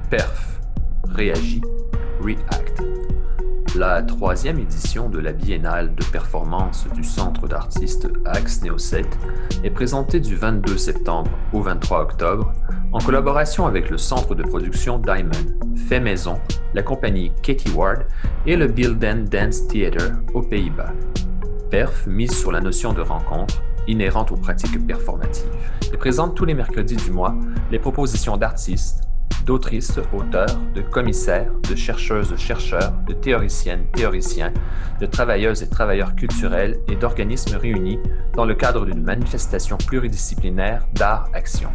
PERF, réagit, react. La troisième édition de la biennale de performance du Centre d'artistes Aix-Néo-7 est présentée du 22 septembre au 23 octobre en collaboration avec le centre de production DAïMÅN, Fait Maison, la compagnie Katie Ward et le Beeldend Danstheater aux Pays-Bas. PERF mise sur la notion de rencontre, inhérente aux pratiques performatives, et présente tous les mercredis du mois les propositions d'artistes, d'autrices, auteurs, de commissaires, de chercheuses-chercheurs, de théoriciennes-théoriciens, de travailleuses et travailleurs culturels et d'organismes réunis dans le cadre d'une manifestation pluridisciplinaire d'art-action.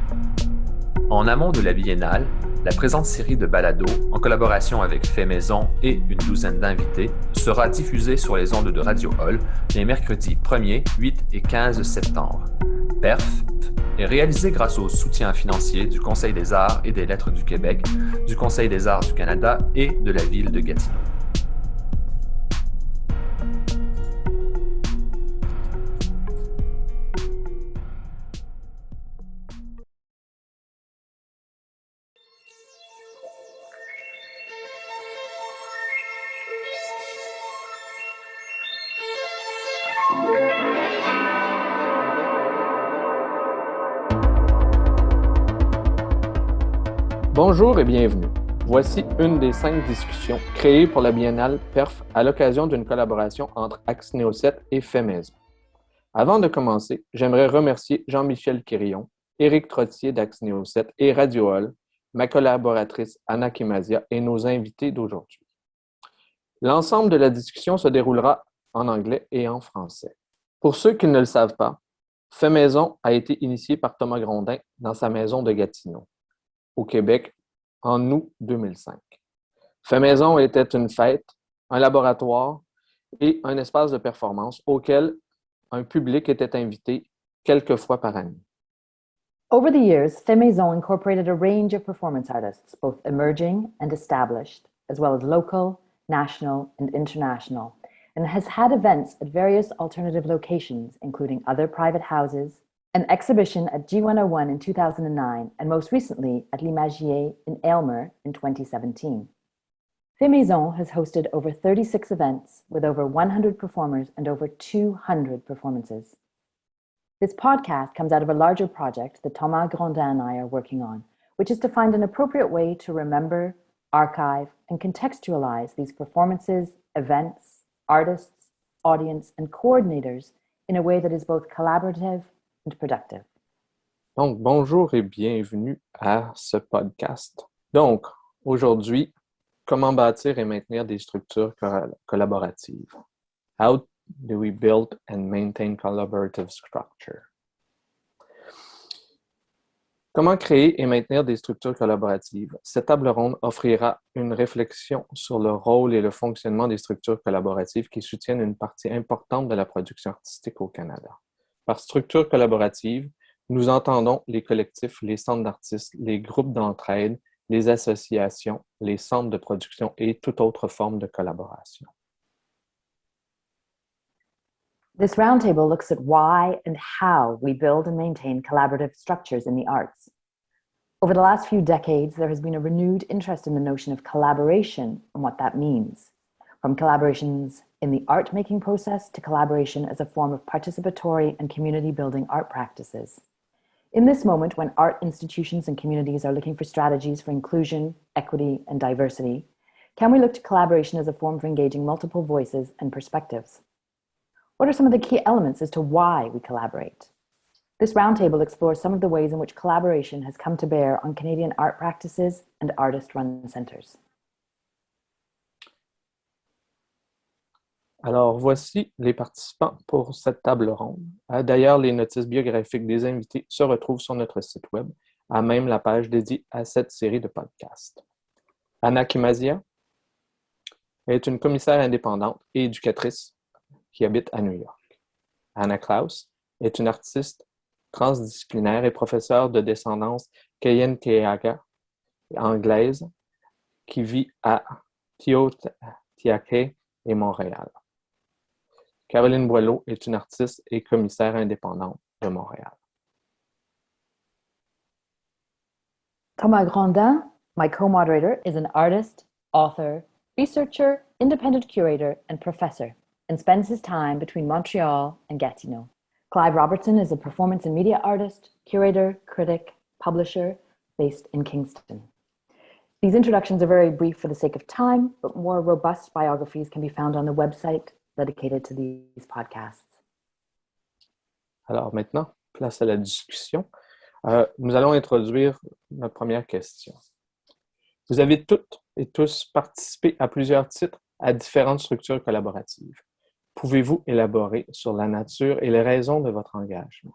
En amont de la biennale, la présente série de balados, en collaboration avec Fait Maison et une douzaine d'invités, sera diffusée sur les ondes de Radio Hall les mercredis 1er, 8 et 15 septembre. PERF est réalisé grâce au soutien financier du Conseil des arts et des lettres du Québec, du Conseil des arts du Canada et de la ville de Gatineau. Bonjour et bienvenue. Voici une des 5 discussions créées pour la biennale PERF à l'occasion d'une collaboration entre Aix-Néo-7 et Fait Maison. Avant de commencer, j'aimerais remercier Jean-Michel Quirillon, Éric Trottier d'Aix-Néo-7 et Radio Hall, ma collaboratrice Anna Kimazia et nos invités d'aujourd'hui. L'ensemble de la discussion se déroulera en anglais et en français. Pour ceux qui ne le savent pas, Fait Maison a été initié par Thomas Grondin dans sa maison de Gatineau, au Québec, en août 2005. Fait Maison était une fête, un laboratoire et un espace de performance auquel un public était invité quelques fois par année. Over the years, Fait Maison incorporated a range of performance artists, both emerging and established, as well as local, national, and international, and has had events at various alternative locations, including other private houses, an exhibition at G101 in 2009, and most recently at l'Imagier in Aylmer in 2017. Fait Maison has hosted over 36 events with over 100 performers and over 200 performances. This podcast comes out of a larger project that Thomas Grondin and I are working on, which is to find an appropriate way to remember, archive, and contextualize these performances, events, artists, audience, and coordinators in a way that is both collaborative and productive. Donc, bonjour et bienvenue à ce podcast. Donc, aujourd'hui, comment bâtir et maintenir des structures collaboratives? How do we build and maintain collaborative structure? Comment créer et maintenir des structures collaboratives? Cette table ronde offrira une réflexion sur le rôle et le fonctionnement des structures collaboratives qui soutiennent une partie importante de la production artistique au Canada. Par structure collaborative, nous entendons les collectifs, les centres d'artistes, les groupes d'entraide, les associations, les centres de production et toute autre forme de collaboration. This roundtable looks at why and how we build and maintain collaborative structures in the arts. Over the last few decades, there has been a renewed interest in the notion of collaboration and what that means, from collaborations in the art-making process to collaboration as a form of participatory and community-building art practices. In this moment, when art institutions and communities are looking for strategies for inclusion, equity, and diversity, can we look to collaboration as a form for engaging multiple voices and perspectives? What are some of the key elements as to why we collaborate? This roundtable explores some of the ways in which collaboration has come to bear on Canadian art practices and artist-run centres. Alors, voici les participants pour cette table ronde. D'ailleurs, les notices biographiques des invités se retrouvent sur notre site web, à même la page dédiée à cette série de podcasts. Anna Kimazia est une commissaire indépendante et éducatrice qui habite à New York. Anna Klaus est une artiste transdisciplinaire et professeure de descendance Keyenkeaga anglaise qui vit à Tiohtià:ke et Montréal. Caroline Boileau est une artiste et commissaire indépendante de Montréal. Thomas Grondin My co-moderator is an artist, author, researcher, independent curator, and professor, and spends his time between Montreal and Gatineau. Clive Robertson is a performance and media artist, curator, critic, publisher, based in Kingston. These introductions are very brief for the sake of time, but more robust biographies can be found on the website dedicated to these podcasts. Alors maintenant, place à la discussion. Nous allons introduire notre première question. Vous avez toutes et tous participé à plusieurs titres à différentes structures collaboratives. Pouvez-vous élaborer sur la nature et les raisons de votre engagement?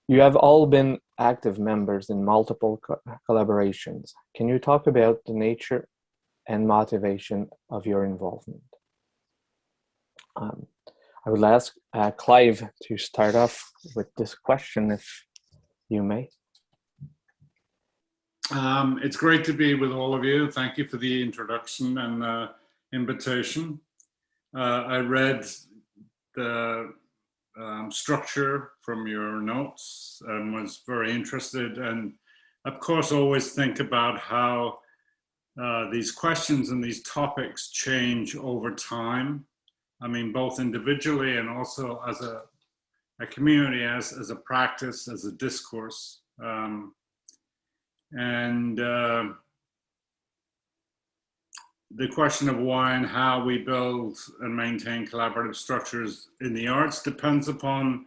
You have all been active members in multiple collaborations. Can you talk about the nature and motivation of your involvement? I would ask Clive to start off with this question, if you may. It's great to be with all of you. Thank you for the introduction and invitation. I read the structure from your notes and was very interested, and of course always think about how these questions and these topics change over time. I mean, both individually and also as a community, as a practice, as a discourse. The question of why and how we build and maintain collaborative structures in the arts depends upon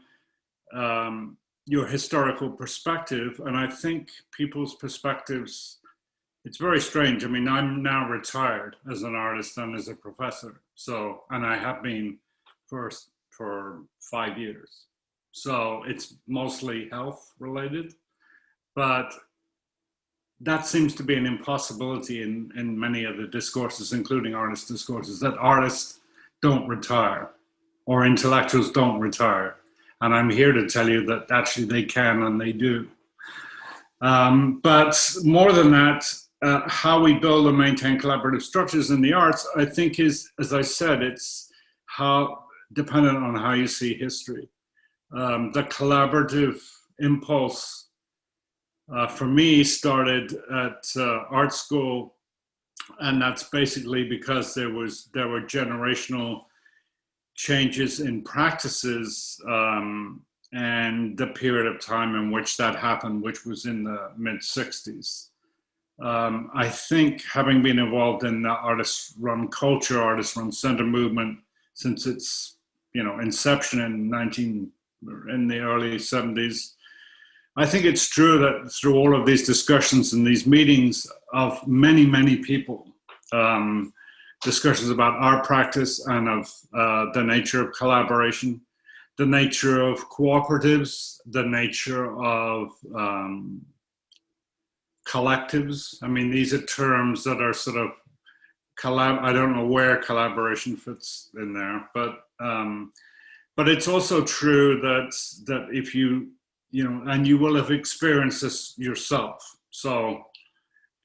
your historical perspective. And I think people's perspectives, it's very strange. I mean, I'm now retired as an artist and as a professor. So, and I have been for 5 years. So it's mostly health related, but that seems to be an impossibility in many of the discourses, including artist discourses, that artists don't retire or intellectuals don't retire. And I'm here to tell you that actually they can and they do. But more than that, how we build and maintain collaborative structures in the arts, I think is, as I said, it's how dependent on how you see history. The collaborative impulse for me started at art school, and that's basically because there were generational changes in practices and the period of time in which that happened, which was in the mid-60s. I think having been involved in the artist-run culture, artist-run center movement since its inception in the early 70s, I think it's true that through all of these discussions and these meetings of many, many people, discussions about our practice and of the nature of collaboration, the nature of cooperatives, the nature of collectives. I mean, these are terms that are sort of I don't know where collaboration fits in there, but it's also true that if you and you will have experienced this yourself, so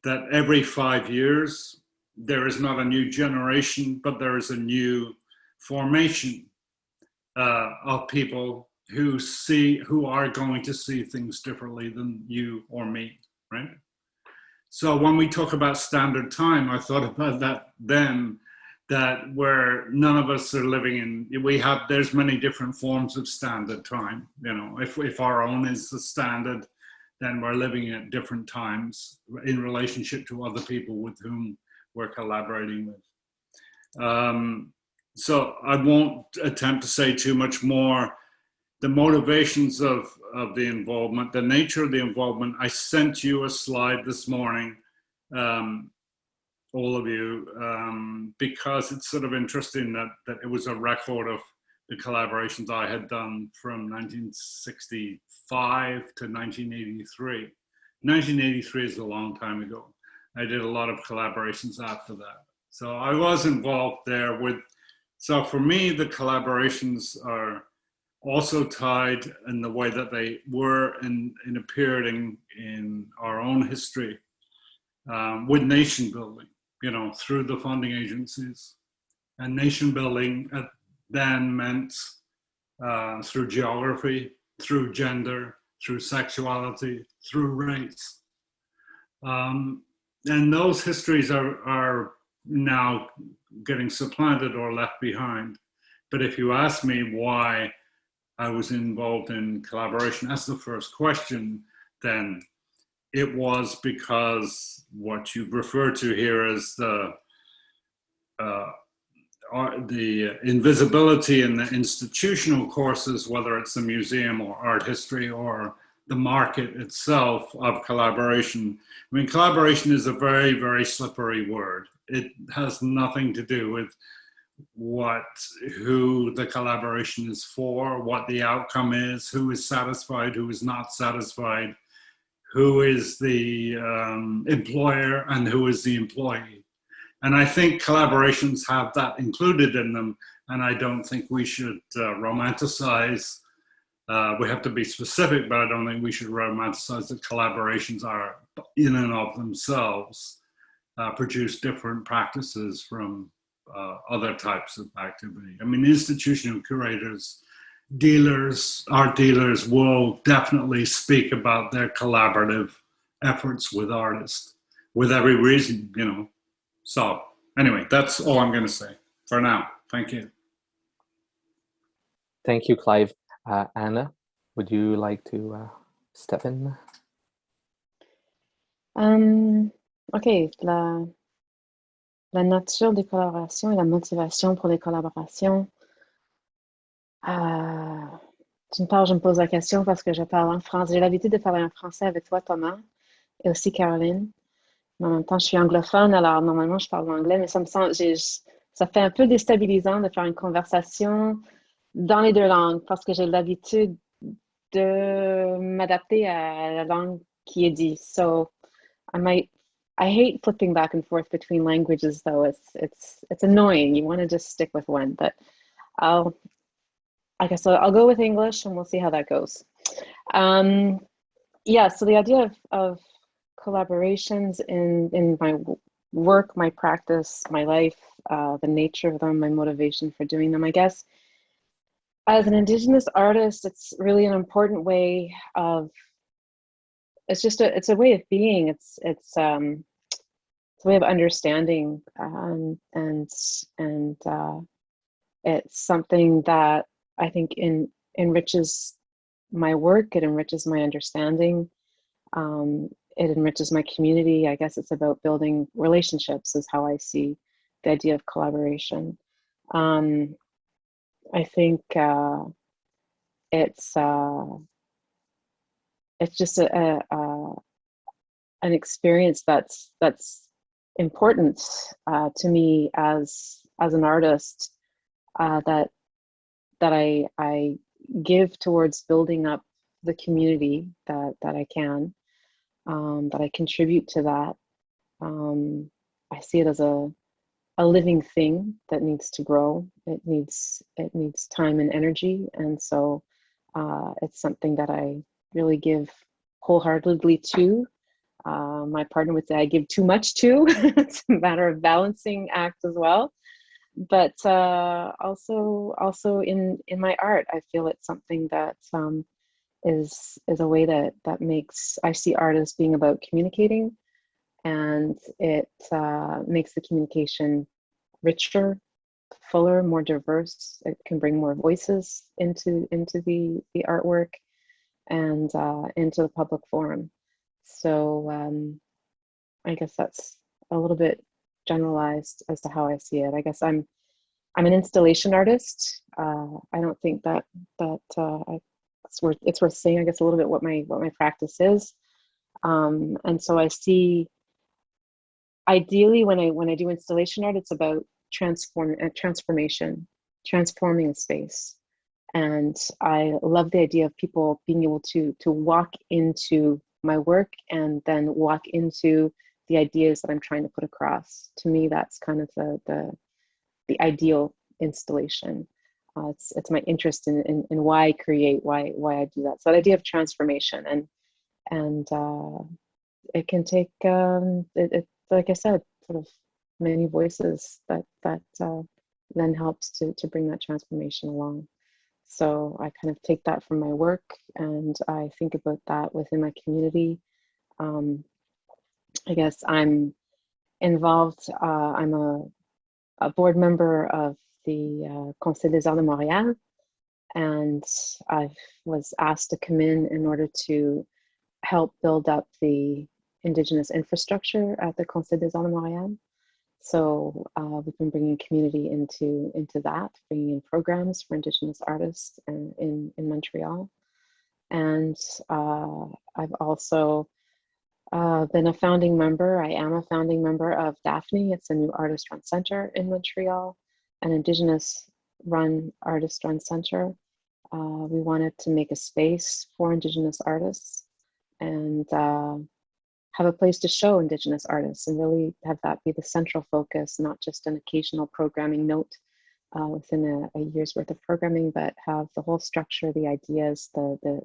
that every 5 years, there is not a new generation, but there is a new formation of people who are going to see things differently than you or me, right? So when we talk about standard time, I thought about that then, that where none of us are living in, there's many different forms of standard time. If our own is the standard, then we're living at different times in relationship to other people with whom we're collaborating with. So I won't attempt to say too much more. The motivations of the involvement, the nature of the involvement, I sent you a slide this morning, all of you, because it's sort of interesting that it was a record of the collaborations I had done from 1965 to 1983. 1983 is a long time ago. I did a lot of collaborations after that. So I was involved there so for me, the collaborations are also tied in the way that they were in a period in our own history with nation building, through the funding agencies. And nation building then meant through geography, through gender, through sexuality, through race. And those histories are now getting supplanted or left behind. But if you ask me why I was involved in collaboration as the first question, then it was because what you refer to here as the invisibility in the institutional courses, whether it's the museum or art history or the market itself of collaboration. I mean, collaboration is a very, very slippery word. It has nothing to do with who the collaboration is for, what the outcome is, who is satisfied, who is not satisfied, who is the employer and who is the employee. And I think collaborations have that included in them, and I don't think we should romanticize. We have to be specific, but I don't think we should romanticize that collaborations are, in and of themselves, produce different practices from other types of activity. I mean, institutional curators, art dealers will definitely speak about their collaborative efforts with artists, with every reason, you know. So anyway, that's all I'm going to say for now. Thank you. Thank you, Clive. Anna, would you like to step in? OK, la nature des collaborations et la motivation pour les collaborations. D'une part, je me pose la question parce que je parle en français. J'ai l'habitude de parler en français avec toi, Thomas, et aussi Caroline. Mais en même temps, je suis anglophone, alors normalement, je parle anglais, mais ça me semble, ça fait un peu déstabilisant de faire une conversation dans les deux langues parce que j'ai l'habitude de m'adapter à la langue qui est dite. So I hate flipping back and forth between languages, though. It's annoying. You want to just stick with one, but I guess I'll go with English and we'll see how that goes. Yeah, so the idea of collaborations in my work, my practice, my life, the nature of them, my motivation for doing them, I guess. As an Indigenous artist, it's really an important way of, it's a way of being. It's a way of understanding, and it's something that I think enriches my work. It enriches my understanding. It enriches my community. I guess it's about building relationships is how I see the idea of collaboration. I think it's just an experience that's important to me as an artist, that I give towards building up the community that I can. That I contribute to that. I see it as a living thing that needs to grow. It needs time and energy, and so it's something that I really give wholeheartedly to. My partner would say I give too much to. It's a matter of balancing act as well. But also in my art, I feel it's something that is a way that makes, I see art as being about communicating, and it makes the communication richer, fuller, more diverse. It can bring more voices into the artwork and into the public forum. So I guess that's a little bit generalized as to how I see it. I guess I'm an installation artist. I don't think that it's worth saying, I guess, a little bit what my practice is. And so I see, ideally, when I do installation art, it's about transformation, transforming a space. And I love the idea of people being able to walk into my work and then walk into the ideas that I'm trying to put across. To me, that's kind of the ideal installation. It's my interest in why I create, why I do that. So that idea of transformation, and it can take it like I said, sort of many voices that then helps to bring that transformation along. So I kind of take that from my work, and I think about that within my community. I guess I'm involved. I'm a board member of the Conseil des Arts de Montréal, and I was asked to come in order to help build up the Indigenous infrastructure at the Conseil des Arts de Montréal. So we've been bringing community into that, bringing in programs for Indigenous artists in Montreal. And I've also been a founding member. I am a founding member of Daphne. It's a new artist-run center in Montreal, an Indigenous-run artist-run center. We wanted to make a space for Indigenous artists and have a place to show Indigenous artists and really have that be the central focus, not just an occasional programming note within a year's worth of programming, but have the whole structure, the ideas, the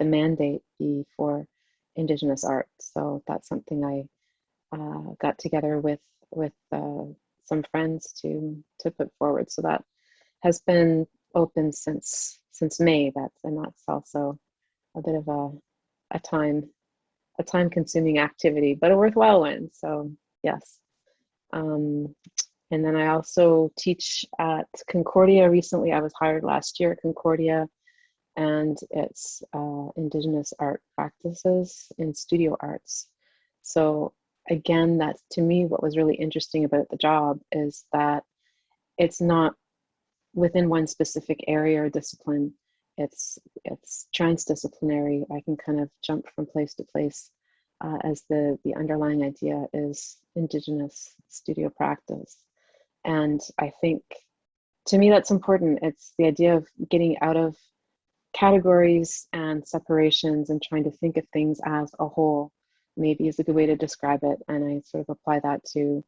mandate be for Indigenous art. So that's something I got together with some friends to put forward. So that has been open since May. And that's also a bit of a time-consuming activity, but a worthwhile one. So yes. And then I also teach at Concordia. Recently, I was hired last year at Concordia, and it's Indigenous art practices in studio arts. So again, that's to me what was really interesting about the job is that it's not within one specific area or discipline. It's transdisciplinary. I can kind of jump from place to place as the underlying idea is Indigenous studio practice. And I think to me that's important. It's the idea of getting out of categories and separations and trying to think of things as a whole, maybe is a good way to describe it. And I sort of apply that to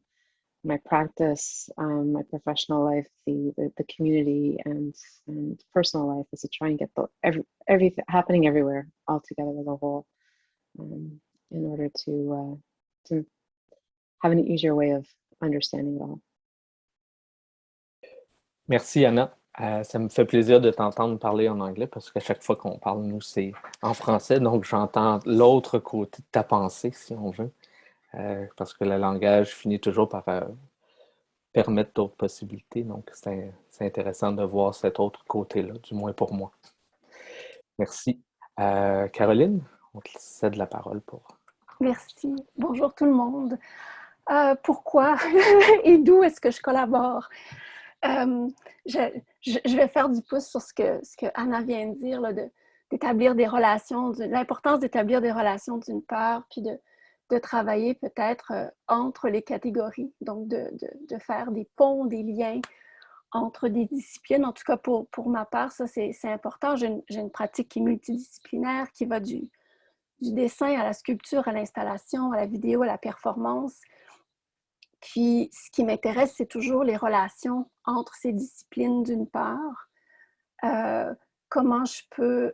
my practice, my professional life, the community and personal life, is to try and get everything happening everywhere all together as a whole, in order to have an easier way of understanding it all. Merci, Anna. Ça me fait plaisir de t'entendre parler en anglais parce qu'à chaque fois qu'on parle, nous, c'est en français. Donc, j'entends l'autre côté de ta pensée, si on veut, parce que le langage finit toujours par permettre d'autres possibilités. Donc, c'est intéressant de voir cet autre côté-là, du moins pour moi. Merci. Caroline, on te cède la parole pour... Merci. Bonjour tout le monde. Pourquoi et d'où est-ce que je collabore? Je vais faire du pouce sur ce que Anna vient de dire, d'établir des relations, l'importance d'établir des relations d'une part, puis de travailler peut-être entre les catégories, donc de faire des ponts, des liens entre des disciplines. En tout cas, pour ma part, ça c'est important. J'ai une pratique qui est multidisciplinaire, qui va du dessin à la sculpture, à l'installation, à la vidéo, à la performance. Puis, ce qui m'intéresse, c'est toujours les relations entre ces disciplines d'une part. Comment je peux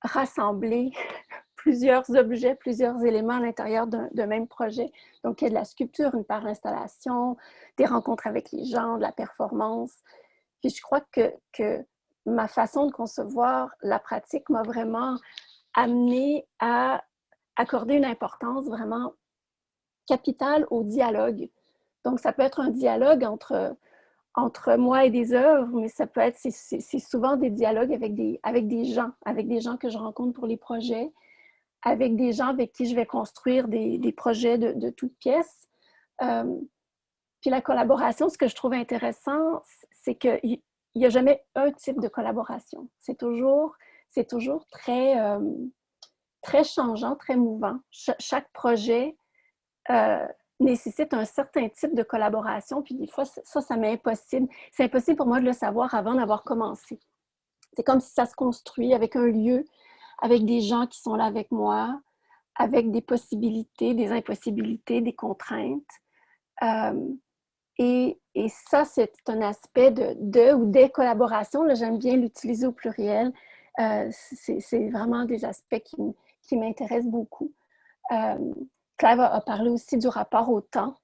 rassembler plusieurs objets, plusieurs éléments à l'intérieur d'un même projet. Donc, il y a de la sculpture, une part d'installation, des rencontres avec les gens, de la performance. Puis, je crois que ma façon de concevoir la pratique m'a vraiment amenée à accorder une importance vraiment capitale au dialogue. Donc, ça peut être un dialogue entre moi et des œuvres, mais ça peut être, c'est souvent des dialogues avec des gens que je rencontre pour les projets, avec des gens avec qui je vais construire des projets de toutes pièces. Puis la collaboration, ce que je trouve intéressant, c'est qu'il n'y a jamais un type de collaboration. C'est toujours très, très changeant, très mouvant. Chaque projet nécessite un certain type de collaboration, puis des fois, ça m'est impossible. C'est impossible pour moi de le savoir avant d'avoir commencé. C'est comme si ça se construit avec un lieu, avec des gens qui sont là avec moi, avec des possibilités, des impossibilités, des contraintes. Et ça, c'est un aspect ou des collaborations. Là, j'aime bien l'utiliser au pluriel. C'est vraiment des aspects qui m'intéressent beaucoup. Claire a parlé aussi du rapport au temps.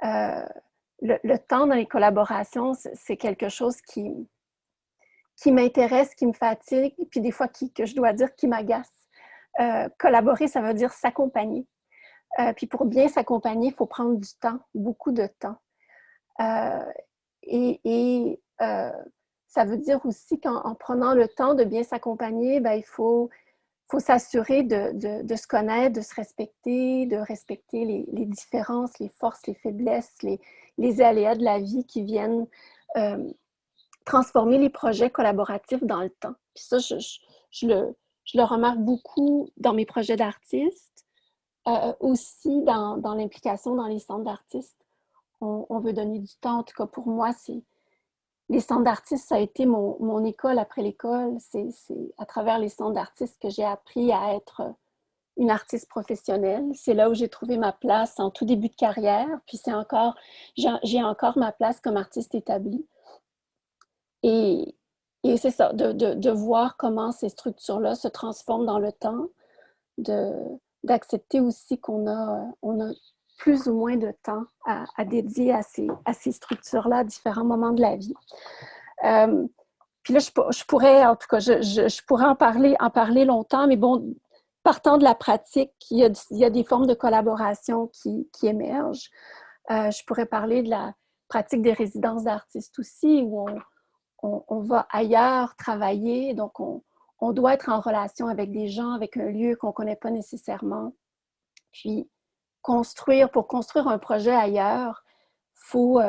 Le temps dans les collaborations, c'est quelque chose qui m'intéresse, qui me fatigue, puis des fois que je dois dire qui m'agace. Collaborer, ça veut dire s'accompagner. Puis pour bien s'accompagner, il faut prendre du temps, beaucoup de temps. Ça veut dire aussi qu'en prenant le temps de bien s'accompagner, ben, il faut s'assurer de se connaître, de se respecter, de respecter les différences, les forces, les faiblesses, les aléas de la vie qui viennent transformer les projets collaboratifs dans le temps. Puis ça, je le remarque beaucoup dans mes projets d'artistes, aussi dans l'implication dans les centres d'artistes. On veut donner du temps, en tout cas pour moi, les centres d'artistes, ça a été mon école après l'école. C'est à travers les centres d'artistes que j'ai appris à être une artiste professionnelle. C'est là où j'ai trouvé ma place en tout début de carrière. Puis j'ai encore ma place comme artiste établie. Et c'est ça, de voir comment ces structures-là se transforment dans le temps, d'accepter aussi qu'on a plus ou moins de temps à dédier à ces structures-là à différents moments de la vie. Puis là, je pourrais, en tout cas, je pourrais en parler longtemps, mais bon, partant de la pratique, il y a des formes de collaboration qui émergent. Je pourrais parler de la pratique des résidences d'artistes aussi, où on va ailleurs travailler, donc on doit être en relation avec des gens, avec un lieu qu'on ne connaît pas nécessairement. Puis, pour construire un projet ailleurs, faut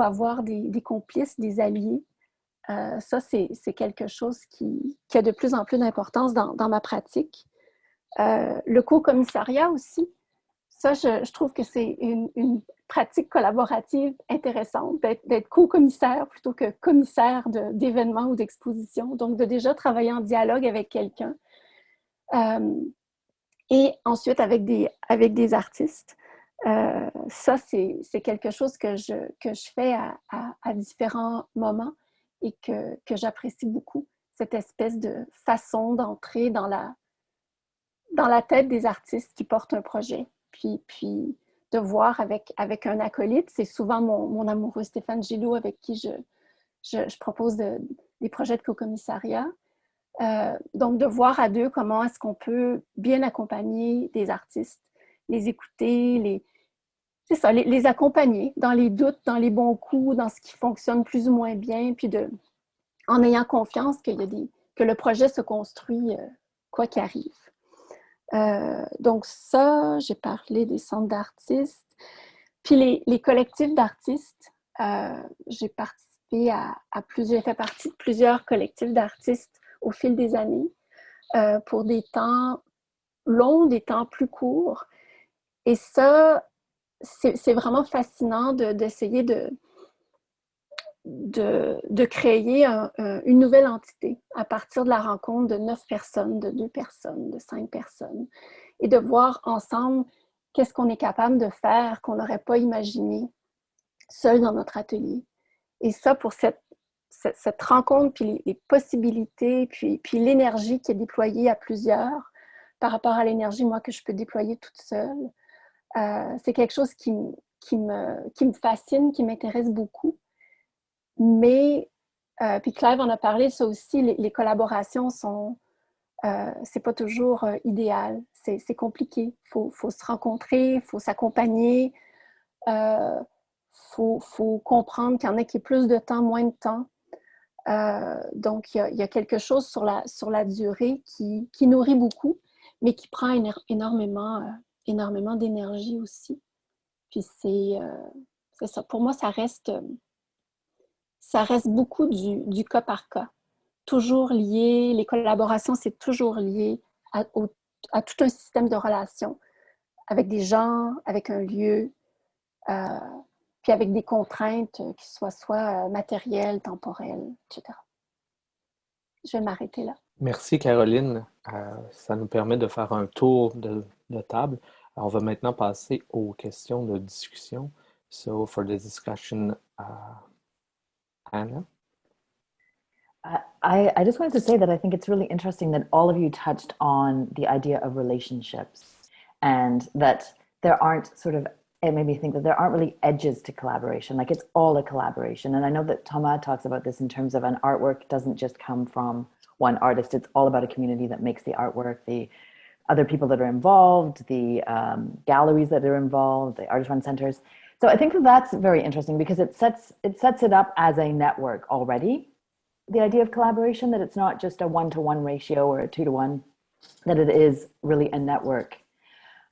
avoir des complices, des alliés. Ça, c'est quelque chose qui a de plus en plus d'importance dans ma pratique. Le co-commissariat aussi, ça, je trouve que c'est une pratique collaborative intéressante, d'être co-commissaire plutôt que commissaire d'événements ou d'expositions. Donc, de déjà travailler en dialogue avec quelqu'un. Et ensuite, avec des artistes. Ça, c'est quelque chose que je fais à différents moments et que j'apprécie beaucoup. Cette espèce de façon d'entrer dans la tête des artistes qui portent un projet. Puis de voir avec un acolyte, c'est souvent mon amoureux Stéphane Gillot avec qui je propose des projets de co-commissariat. Donc, de voir à deux comment est-ce qu'on peut bien accompagner des artistes, les écouter, les accompagner dans les doutes, dans les bons coups, dans ce qui fonctionne plus ou moins bien, puis en ayant confiance que le projet se construit quoi qu'il arrive. Donc ça, j'ai parlé des centres d'artistes. Puis les collectifs d'artistes, j'ai fait partie de plusieurs collectifs d'artistes au fil des années, pour des temps longs, des temps plus courts. Et ça, c'est vraiment fascinant d'essayer de créer une nouvelle entité à partir de la rencontre de 9 personnes, de 2 personnes, de 5 personnes, et de voir ensemble qu'est-ce qu'on est capable de faire qu'on n'aurait pas imaginé seul dans notre atelier. Et ça, pour cette rencontre, puis les possibilités, puis l'énergie qui est déployée à plusieurs par rapport à l'énergie, moi, que je peux déployer toute seule, c'est quelque chose qui me fascine, qui m'intéresse beaucoup. Mais, puis Clive en a parlé, ça aussi, les collaborations c'est pas toujours idéal, c'est compliqué. Faut se rencontrer, faut s'accompagner, faut comprendre qu'il y en a qui ont plus de temps, moins de temps. Donc, il y a quelque chose sur la durée qui nourrit beaucoup, mais qui prend énormément d'énergie aussi. Puis c'est ça. Pour moi, ça reste beaucoup du cas par cas. Toujours lié, les collaborations, c'est toujours lié à tout un système de relations avec des gens, avec un lieu, puis avec des contraintes qui soient soit matérielles, temporelles, etc. Je vais m'arrêter là. Merci Caroline. Ça nous permet de faire un tour de table. Alors, on va maintenant passer aux questions de discussion. So, for the discussion, Anna? I just wanted to say that I think it's really interesting that all of you touched on the idea of relationships, and that there aren't it made me think that there aren't really edges to collaboration. Like, it's all a collaboration. And I know that Thomas talks about this in terms of an artwork doesn't just come from one artist. It's all about a community that makes the artwork, the other people that are involved, the galleries that are involved, the artist-run centers. So I think that that's very interesting because it sets it up as a network already. The idea of collaboration, that it's not just a 1-to-1 ratio or a 2-to-1, that it is really a network.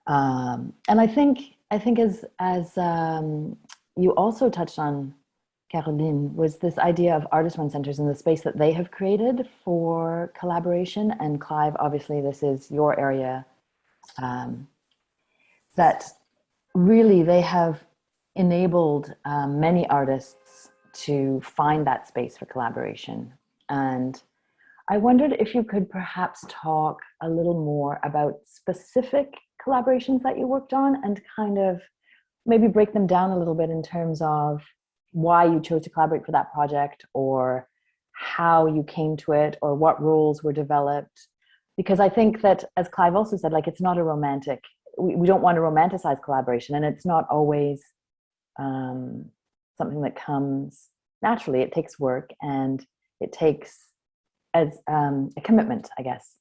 And I think as you also touched on, Caroline, was this idea of artist-run centers and the space that they have created for collaboration. And Clive, obviously, this is your area, that really they have enabled many artists to find that space for collaboration. And I wondered if you could perhaps talk a little more about specific collaborations that you worked on and kind of maybe break them down a little bit in terms of why you chose to collaborate for that project, or how you came to it, or what roles were developed. Because I think that, as Clive also said, like, it's not a romantic, we don't want to romanticize collaboration, and it's not always something that comes naturally. It takes work, and it takes as a commitment, I guess.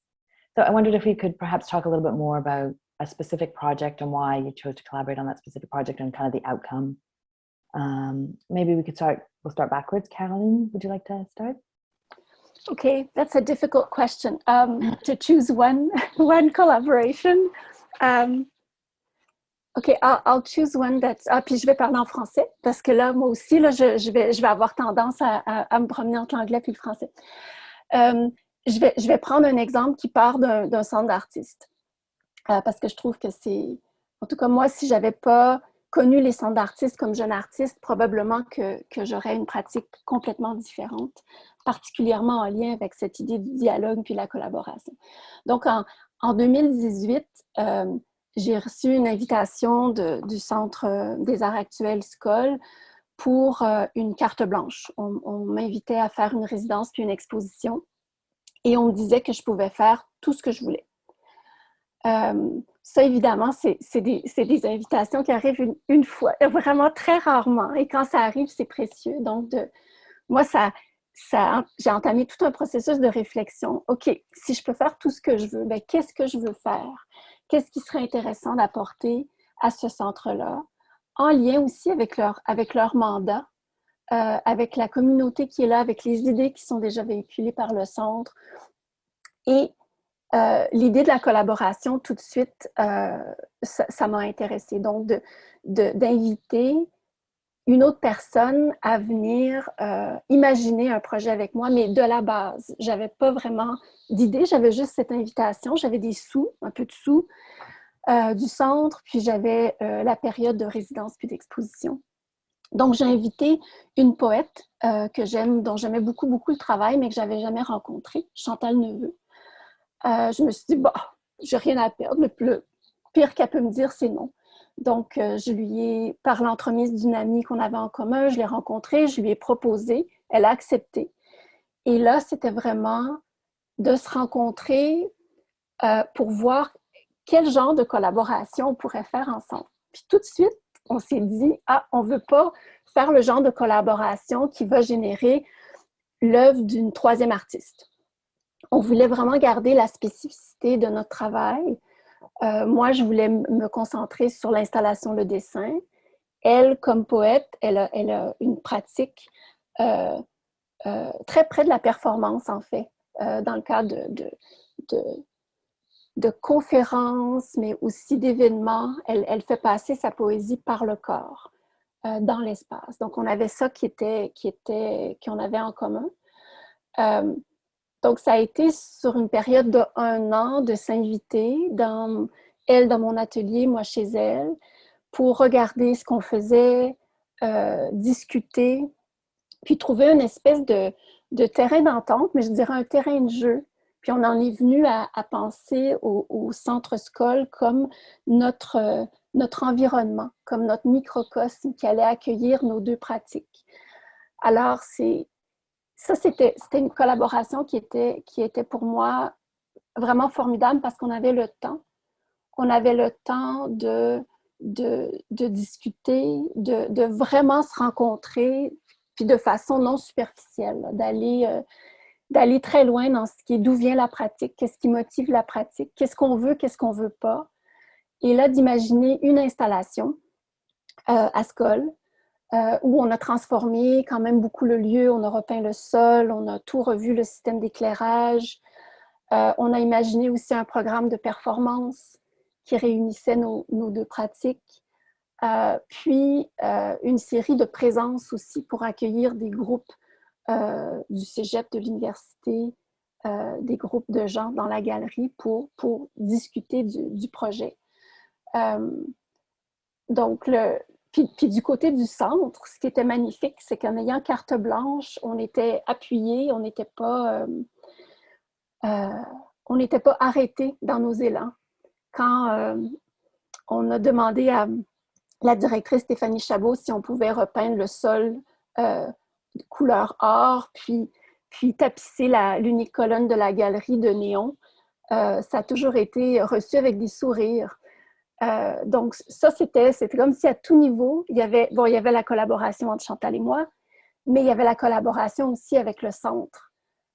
So I wondered if you could perhaps talk a little bit more about a specific project and why you chose to collaborate on that specific project and kind of the outcome. Maybe we'll start backwards. Caroline, would you like to start? Okay, that's a difficult question. To choose one collaboration. OK, I'll choose one that's... puis je vais parler en français, parce que là, moi aussi, là, je vais avoir tendance à me promener entre l'anglais puis le français. Je vais prendre un exemple qui part d'un centre d'artistes. Parce que je trouve que c'est... En tout cas, moi, si je n'avais pas connu les centres d'artistes comme jeune artiste, probablement que j'aurais une pratique complètement différente, particulièrement en lien avec cette idée du dialogue puis la collaboration. Donc, en 2018, j'ai reçu une invitation du Centre des arts actuels SCOL pour une carte blanche. On m'invitait à faire une résidence puis une exposition, et on me disait que je pouvais faire tout ce que je voulais. Ça, évidemment, c'est des invitations qui arrivent une fois, vraiment très rarement. Et quand ça arrive, c'est précieux. Donc, moi, j'ai entamé tout un processus de réflexion. OK, si je peux faire tout ce que je veux, bien, qu'est-ce que je veux faire? Qu'est-ce qui serait intéressant d'apporter à ce centre-là? En lien aussi avec leur mandat, avec la communauté qui est là, avec les idées qui sont déjà véhiculées par le centre. Et l'idée de la collaboration, tout de suite, ça m'a intéressée. Donc, d'inviter une autre personne à venir imaginer un projet avec moi, mais de la base. Je n'avais pas vraiment d'idée, j'avais juste cette invitation. J'avais des sous, un peu de sous du centre, puis j'avais la période de résidence puis d'exposition. Donc, j'ai invité une poète que j'aime, dont j'aimais beaucoup, beaucoup le travail, mais que je n'avais jamais rencontrée, Chantal Neveu. Je me suis dit, bah, j'ai rien à perdre. Le pire qu'elle peut me dire, c'est non. Donc, je lui ai, par l'entremise d'une amie qu'on avait en commun, je l'ai rencontrée, je lui ai proposé, elle a accepté. Et là, c'était vraiment de se rencontrer pour voir quel genre de collaboration on pourrait faire ensemble. Puis tout de suite, on s'est dit, on ne veut pas faire le genre de collaboration qui va générer l'œuvre d'une troisième artiste. On voulait vraiment garder la spécificité de notre travail. Moi, je voulais me concentrer sur l'installation, le dessin. Elle, comme poète, elle a une pratique très près de la performance, en fait, dans le cadre de conférences, mais aussi d'événements. Elle fait passer sa poésie par le corps, dans l'espace. Donc, on avait ça qu'on avait en commun. Donc, ça a été sur une période d'1 an de s'inviter, elle dans mon atelier, moi chez elle, pour regarder ce qu'on faisait, discuter, puis trouver une espèce de terrain d'entente, mais je dirais un terrain de jeu. Puis on en est venu à penser au centre SCOL comme notre environnement, comme notre microcosme qui allait accueillir nos deux pratiques. Alors, c'était une collaboration qui était pour moi vraiment formidable parce qu'on avait le temps. On avait le temps de discuter, de vraiment se rencontrer, puis de façon non superficielle, d'aller d'aller très loin dans ce qui est d'où vient la pratique, qu'est-ce qui motive la pratique, qu'est-ce qu'on veut pas. Et là, d'imaginer une installation à Skol, où on a transformé quand même beaucoup le lieu, on a repeint le sol, on a tout revu le système d'éclairage. On a imaginé aussi un programme de performance qui réunissait nos deux pratiques. Puis une série de présences aussi pour accueillir des groupes du cégep, de l'université, des groupes de gens dans la galerie pour discuter du projet. Donc, puis du côté du centre, ce qui était magnifique, c'est qu'en ayant carte blanche, on était appuyés, on n'était pas arrêtés dans nos élans. Quand on a demandé à la directrice Stéphanie Chabot si on pouvait repeindre le sol couleur or, puis tapisser l'unique colonne de la galerie de néon, ça a toujours été reçu avec des sourires. Donc ça, c'était comme si à tout niveau, il y avait la collaboration entre Chantal et moi, mais il y avait la collaboration aussi avec le centre,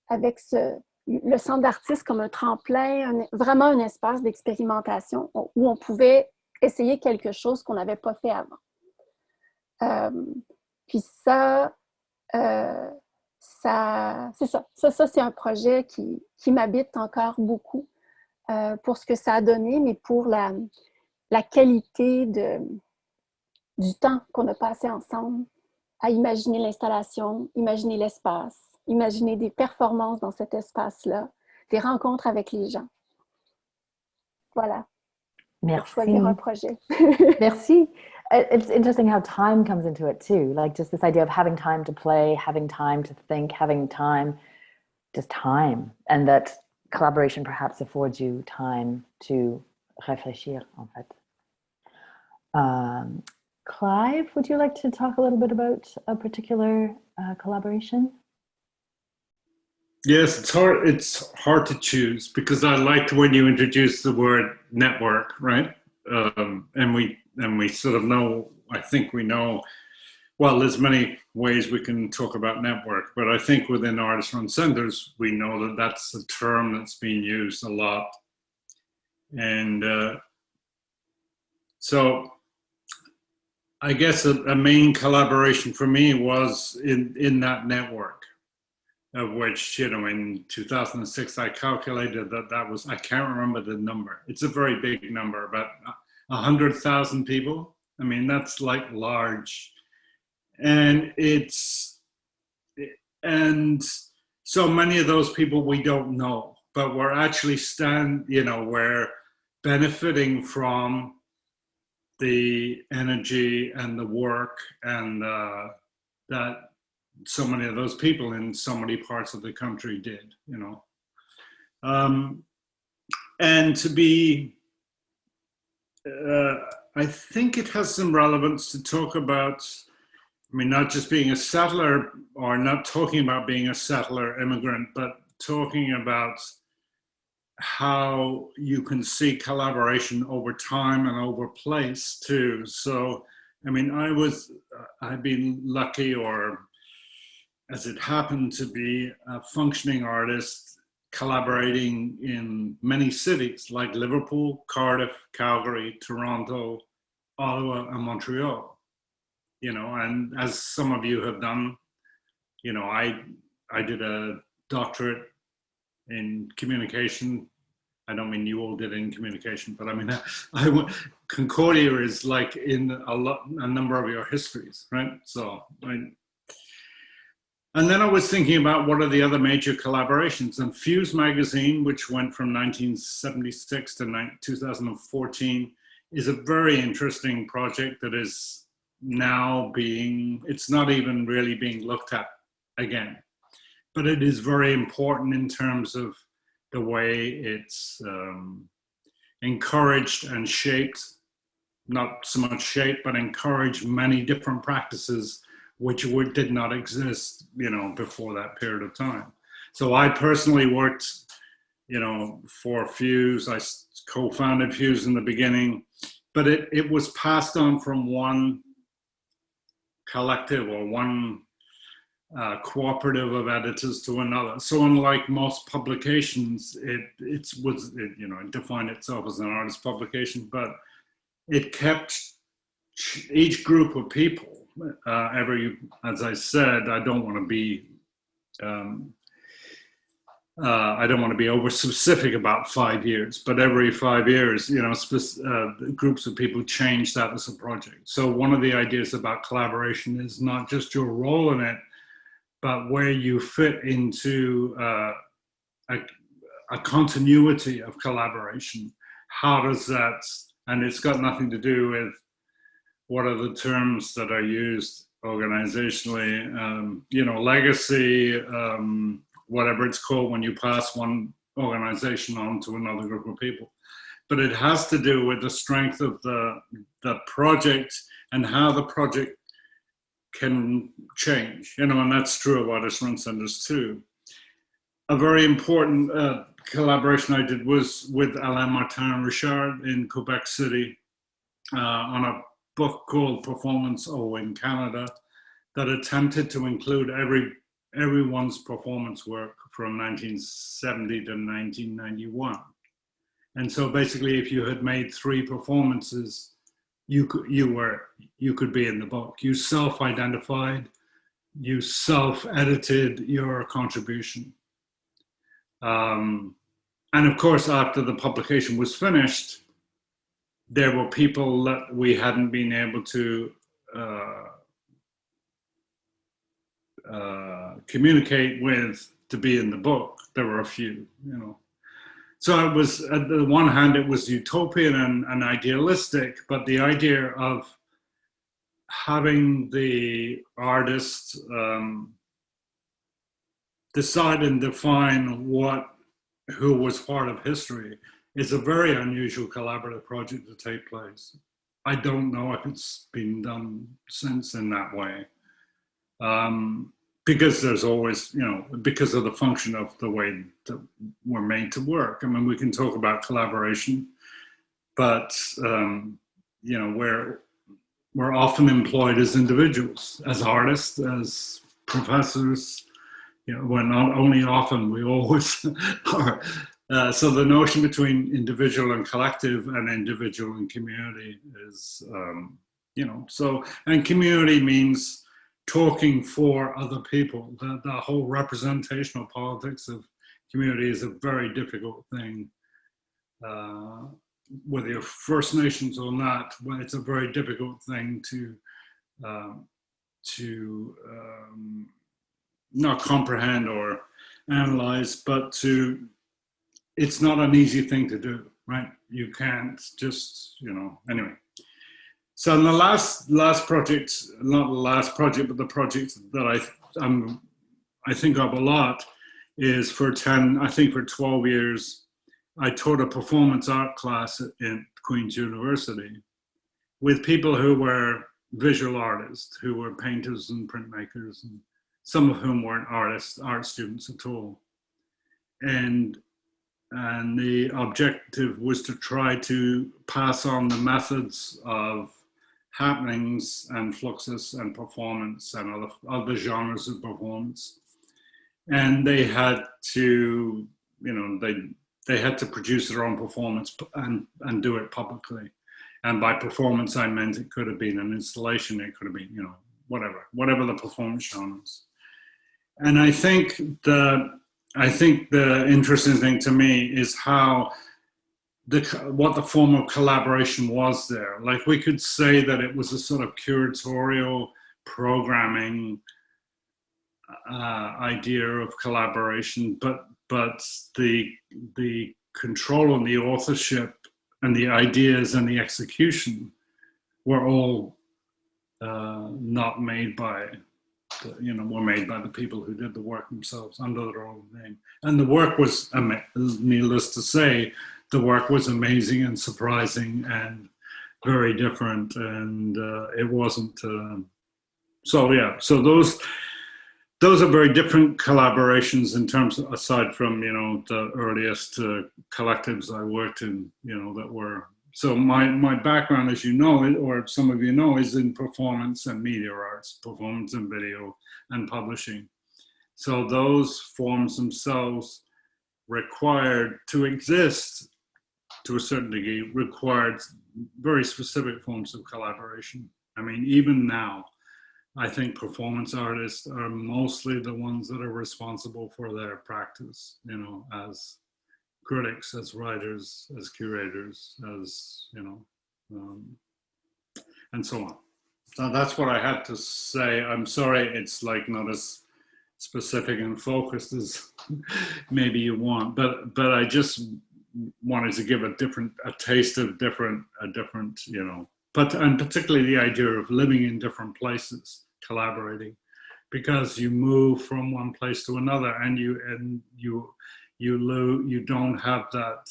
avec le centre d'artistes comme un tremplin, vraiment un espace d'expérimentation où on pouvait essayer quelque chose qu'on n'avait pas fait avant. Puis ça, c'est ça. Ça, c'est un projet qui m'habite encore beaucoup pour ce que ça a donné, mais pour la qualité du temps qu'on a passé ensemble à imaginer l'installation, imaginer l'espace, imaginer des performances dans cet espace-là, des rencontres avec les gens. Voilà. Merci. Pour choisir un projet. Merci. It's interesting how time comes into it too. Like just this idea of having time to play, having time to think, having time, just time. And that collaboration perhaps affords you time to réfléchir, en fait. Clive, would you like to talk a little bit about a particular collaboration? Yes, it's hard to choose because I liked when you introduced the word network, right? And we sort of know, I think we know, well, there's many ways we can talk about network, but I think within artist-run centers, we know that that's a term that's being used a lot. And so I guess a main collaboration for me was in that network, of which, in 2006, I calculated that was, I can't remember the number. It's a very big number, about 100,000 people. I mean, that's like large. And and so many of those people we don't know, but we're actually we're benefiting from the energy and the work and that so many of those people in so many parts of the country did, and to be, I think it has some relevance to talk about, not just being a settler or not talking about being a settler immigrant, but talking about how you can see collaboration over time and over place too. So, I've been lucky, or as it happened to be, a functioning artist collaborating in many cities like Liverpool, Cardiff, Calgary, Toronto, Ottawa, and Montreal. And as some of you have done, I did a doctorate in communication. I don't mean you all did in communication, but Concordia is like in a number of your histories, right? So, and then I was thinking about what are the other major collaborations, and Fuse magazine, which went from 1976 to 2014, is a very interesting project that is now it's not even really being looked at again, but it is very important in terms of the way it's encouraged and shaped, not so much shaped, but encouraged many different practices which did not exist, before that period of time. So I personally worked, for Fuse. I co-founded Fuse in the beginning, but it was passed on from one collective or one cooperative of editors to another. So unlike most publications, it defined itself as an artist publication, but it kept each group of people, as I said, I don't want to be over specific about 5 years, but every 5 years, groups of people change that as a project. So one of the ideas about collaboration is not just your role in it, but where you fit into a continuity of collaboration. How does that, and it's got nothing to do with what are the terms that are used organizationally, legacy, whatever it's called when you pass one organization on to another group of people. But it has to do with the strength of the project and how the project can change, and that's true of artist run centers too. A very important collaboration I did was with Alain Martin Richard in Quebec City on a book called Performance in Canada that attempted to include everyone's performance work from 1970 to 1991. And so basically, if you had made 3 performances, you could be in the book. You self-identified, you self-edited your contribution. And of course, after the publication was finished, there were people that we hadn't been able to communicate with to be in the book. There were a few, So it was, at the one hand, it was utopian and idealistic, but the idea of having the artist decide and define who was part of history is a very unusual collaborative project to take place. I don't know if it's been done since in that way. Because there's always, because of the function of the way that we're made to work. I mean, we can talk about collaboration, but, we're often employed as individuals, as artists, as professors. We're not only often, we always are. So the notion between individual and collective and individual and community is, and community means talking for other people. The whole representational politics of community is a very difficult thing. Whether you're First Nations or not, well, it's a very difficult thing to not comprehend or analyze, but it's not an easy thing to do, right? You can't just, anyway. So in the last project, not the last project, but the project that I think of a lot is for 12 years, I taught a performance art class in Queen's University with people who were visual artists, who were painters and printmakers, and some of whom weren't art students at all. And the objective was to try to pass on the methods of happenings and fluxus and performance and other genres of performance. And they had to, they had to produce their own performance and do it publicly. And by performance, I meant it could have been an installation, it could have been, whatever the performance genres. And I think the interesting thing to me is how what the form of collaboration was there. Like, we could say that it was a sort of curatorial programming idea of collaboration, but the control and the authorship and the ideas and the execution were all not made by were made by the people who did the work themselves under their own name. And the work was, needless to say, the work was amazing and surprising and very different. And it wasn't, so those are very different collaborations in terms of, aside from, the earliest collectives I worked in, that were So my background, as you know, or some of you know, is in performance and media arts, performance and video and publishing. So those forms themselves required to exist to a certain degree, required very specific forms of collaboration. I mean, even now, I think performance artists are mostly the ones that are responsible for their practice, you know, as critics, as writers, as curators, as, you know, and so on. So that's what I had to say. I'm sorry it's like not as specific and focused as maybe you want, but I just wanted to give a taste of different, you know, and particularly the idea of living in different places, collaborating, because you move from one place to another, and you don't have that.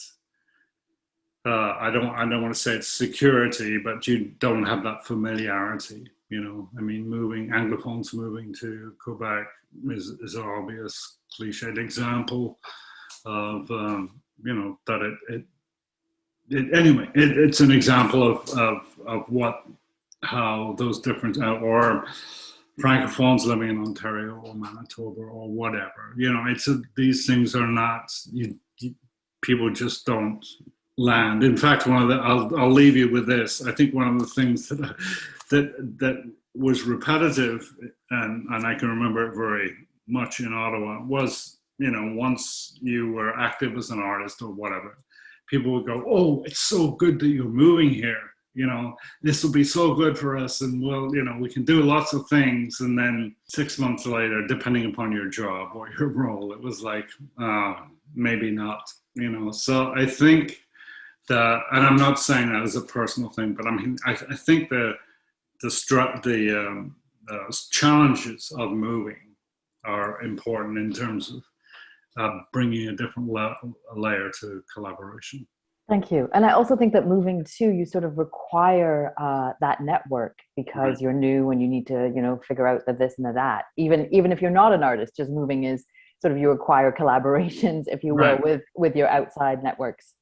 I don't want to say it's security, but you don't have that familiarity. You know, I mean, Anglophones moving to Quebec is an obvious cliched example of you know, that anyway, it's an example of how those different, or Francophones living in Ontario or Manitoba or whatever, you know, these things are not, people just don't land. In fact, I'll leave you with this. I think one of the things that was repetitive, and I can remember it very much in Ottawa, was, you know, once you were active as an artist or whatever, people would go, "Oh, it's so good that you're moving here. You know, this will be so good for us, and we'll, you know, we can do lots of things." And then 6 months later, depending upon your job or your role, it was like, maybe not, you know. So I think that, and I'm not saying that as a personal thing, but I mean, I think the challenges of moving are important in terms of bringing a different layer to collaboration. Thank you. And I also think that moving too, you sort of require that network, because right, you're new and you need to, you know, figure out the this and the that. Even if you're not an artist, just moving is sort of, you require collaborations, if you will, right, with your outside networks.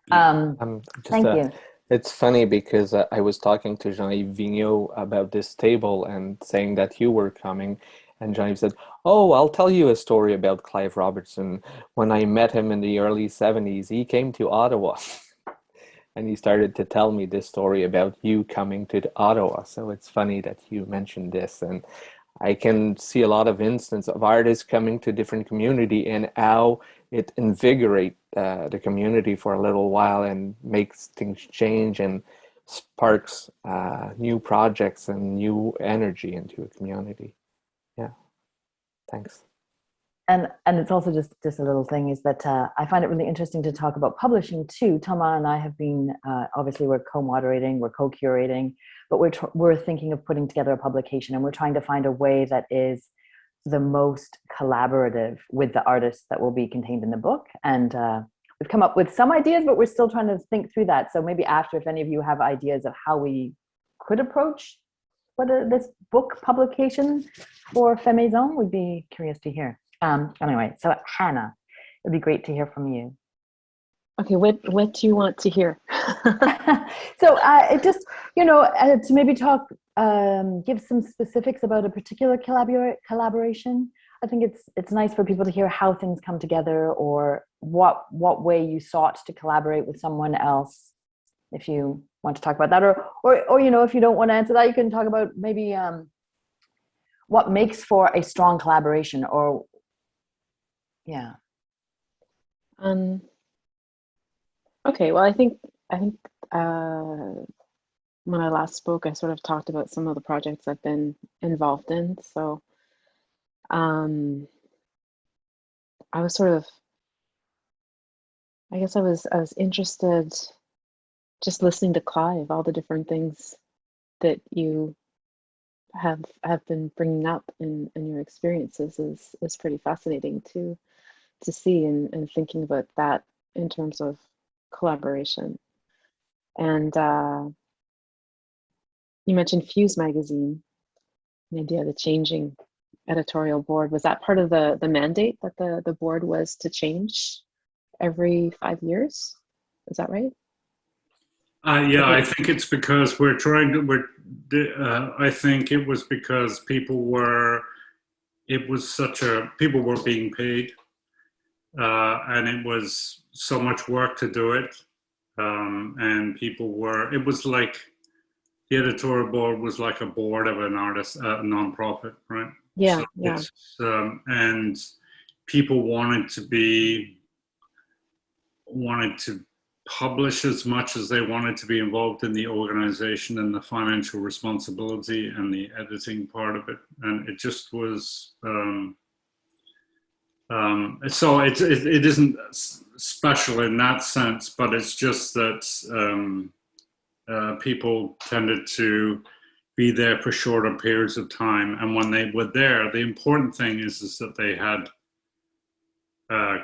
Thank you. It's funny because I was talking to Jean-Yves Vigneault about this table and saying that you were coming, and Jean-Yves said, "Oh, I'll tell you a story about Clive Robertson. When I met him in the early 70s, he came to Ottawa." And he started to tell me this story about you coming to Ottawa. So it's funny that you mentioned this. And I can see a lot of instances of artists coming to different community and how it invigorates the community for a little while and makes things change and sparks new projects and new energy into a community. Yeah, thanks. And it's also just a little thing is that I find it really interesting to talk about publishing too. Thomas and I have been, obviously we're co-moderating, we're co-curating, but we're thinking of putting together a publication, and we're trying to find a way that is the most collaborative with the artists that will be contained in the book. And we've come up with some ideas, but we're still trying to think through that. So maybe after, if any of you have ideas of how we could approach this book publication for Fait Maison, we'd be curious to hear. Anyway, so Hannah, it'd be great to hear from you. Okay, what do you want to hear? So it just, you know, to maybe talk, give some specifics about a particular collaboration. I think it's nice for people to hear how things come together, or what way you sought to collaborate with someone else. If you want to talk about that, or you know, if you don't want to answer that, you can talk about maybe what makes for a strong collaboration, or yeah. Okay, well, I think when I last spoke, I sort of talked about some of the projects I've been involved in. So I was sort of, I guess I was interested just listening to Clive, all the different things that you have been bringing up in your experiences is pretty fascinating to see, and thinking about that in terms of collaboration. And you mentioned Fuse magazine, the idea of the changing editorial board. Was that part of the mandate, that the board was to change every 5 years? Is that right? Yeah, I think it's because we're trying to. I think it was because people were. It was such a people were being paid, and it was so much work to do it, and people were. It was like the editorial board was like a board of an artist, a nonprofit, right? Yeah, So yeah. it's and people wanted to publish as much as they wanted to be involved in the organization and the financial responsibility and the editing part of it, and it just was. So it isn't special in that sense, but it's just that people tended to be there for shorter periods of time, and when they were there, the important thing is that they had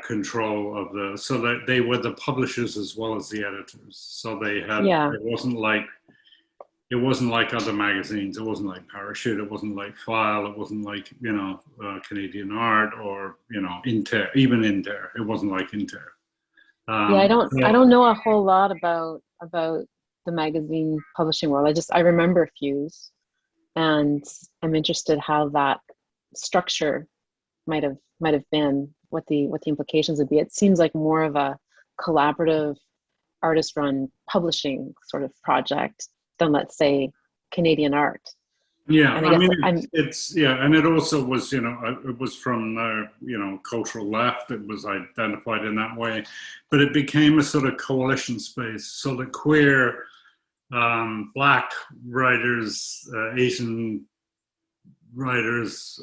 control of so that they were the publishers as well as the editors. So they had, it wasn't like other magazines. It wasn't like Parachute. It wasn't like File. It wasn't like, Canadian Art or, Inter, even Inter. It wasn't like Inter. I don't know a whole lot about the magazine publishing world. I remember a few, and I'm interested how that structure might have been, what the implications would be. It seems like more of a collaborative artist-run publishing sort of project than, let's say, Canadian Art. Yeah, and and it also was, it was from the, cultural left. It was identified in that way, but it became a sort of coalition space. So the queer, Black writers, Asian writers,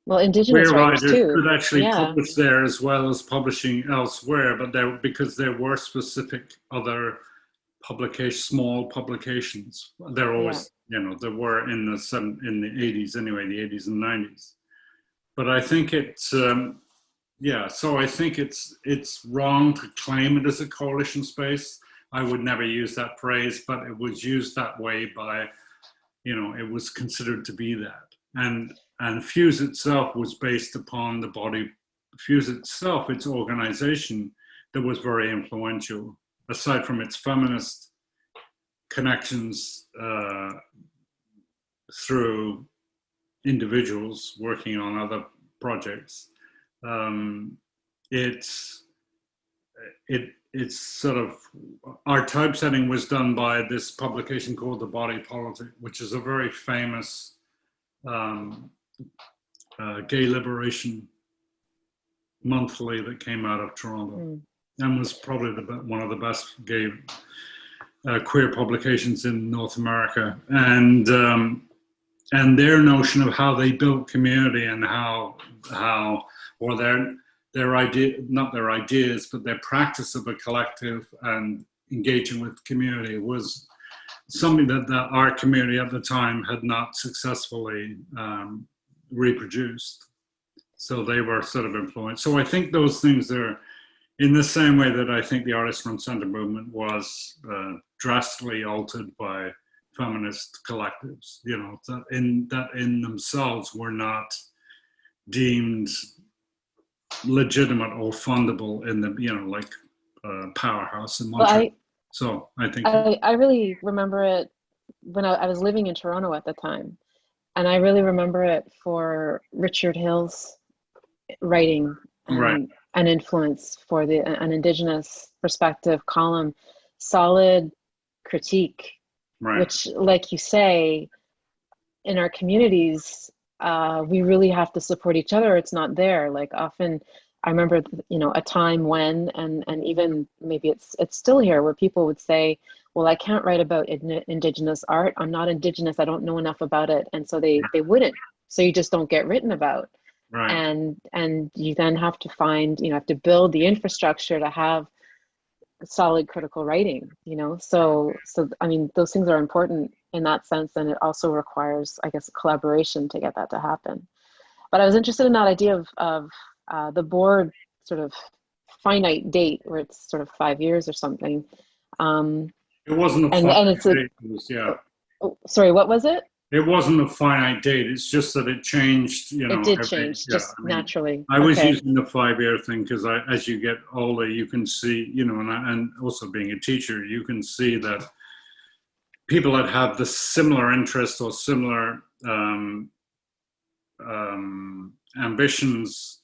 Indigenous writers too could actually publish there as well as publishing elsewhere, but because there were specific other small publications. There always, there were in the 80s anyway, the 80s and 90s. But I think it's, so I think it's wrong to claim it as a coalition space. I would never use that phrase, but it was used that way by, it was considered to be that. And Fuse itself was based upon the body. Fuse itself, its organization, that was very influential, aside from its feminist connections through individuals working on other projects. It's sort of, our typesetting was done by this publication called The Body Politic, which is a very famous gay liberation monthly that came out of Toronto, and was probably one of the best gay queer publications in North America. And their notion of how they built community and or their idea, not their ideas, but their practice of a collective and engaging with community was something that the art community at the time had not successfully reproduced. So they were sort of influenced. So I think those things are in the same way that I think the Artist Front Center movement was drastically altered by feminist collectives, that in themselves were not deemed legitimate or fundable in the, like Powerhouse and Montreal. So I think I really remember it when I was living in Toronto at the time, and I really remember it for Richard Hill's writing an influence for an Indigenous perspective column, solid critique, which, like you say, in our communities, we really have to support each other. It's not there. Like often, I remember, a time when, and even maybe it's still here, where people would say, well, I can't write about Indigenous art. I'm not Indigenous. I don't know enough about it. And so they wouldn't. So you just don't get written about. Right. And you then have to have to build the infrastructure to have solid critical writing, So I mean, those things are important in that sense, and it also requires, I guess, collaboration to get that to happen. But I was interested in that idea of the board sort of finite date, where it's sort of 5 years or something. It wasn't a and it's date. It was, sorry, what was it? It wasn't a finite date. It's just that it changed, you know. It did change, just naturally. I was using the 5-year thing because as you get older, you can see, you know, and also being a teacher, you can see that people that have the similar interests or similar ambitions,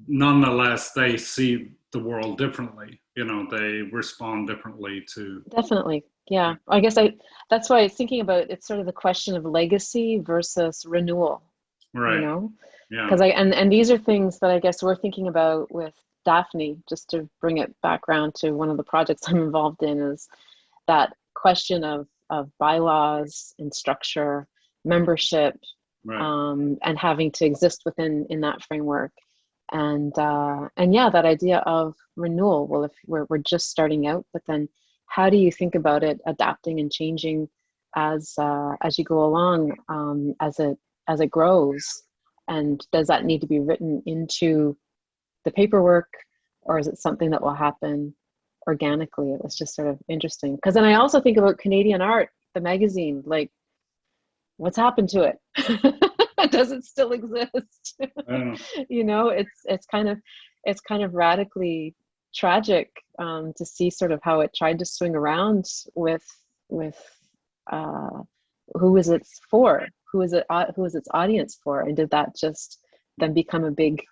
nonetheless, they see the world differently. You know, they respond differently to. Definitely. Yeah, I guess that's why I was thinking about it's sort of the question of legacy versus renewal, Right. You know, Yeah. because and these are things that I guess we're thinking about with Daphne, just to bring it back around to one of the projects I'm involved in, is that question of bylaws and structure, membership, Right. and having to exist within that framework. And yeah, that idea of renewal. Well, if we're just starting out, but then how do you think about it adapting and changing as you go along, as it grows? And does that need to be written into the paperwork, or is it something that will happen organically? It was just sort of interesting, because then I also think about Canadian Art, the magazine, like what's happened to it? Does it still exist? You know, it's kind of radically tragic to see sort of how it tried to swing around with who is it for? Who is its audience for? And did that just then become a big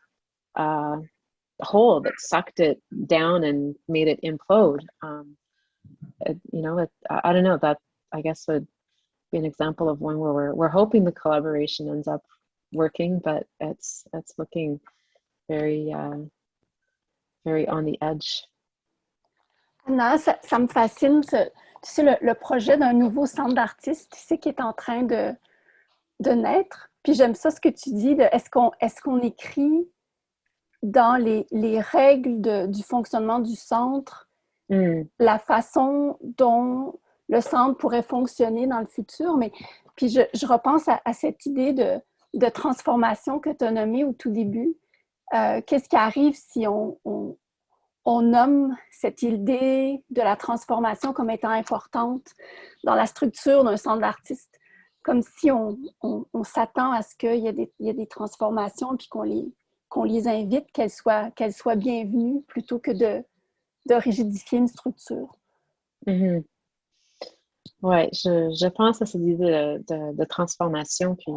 hole that sucked it down and made it implode? I don't know, that I guess would be an example of one where we're hoping the collaboration ends up working, but it's looking very very on the edge. Anna, ça me fascine, tu sais, le projet d'un nouveau centre d'artistes, tu sais, qui est en train de naître. Puis j'aime ça, ce que tu dis, de est-ce qu'on écrit dans les règles du fonctionnement du centre, la façon dont le centre pourrait fonctionner dans le futur. Mais puis je repense à cette idée de transformation que tu as nommée au tout début. Qu'est-ce qui arrive si on nomme cette idée de la transformation comme étant importante dans la structure d'un centre d'artistes? Comme si on s'attend à ce qu'il y ait des transformations, puis qu'on les invite, qu'elles soient bienvenues, plutôt que de rigidifier une structure. Mm-hmm. Ouais, je pense à cette idée de transformation, puis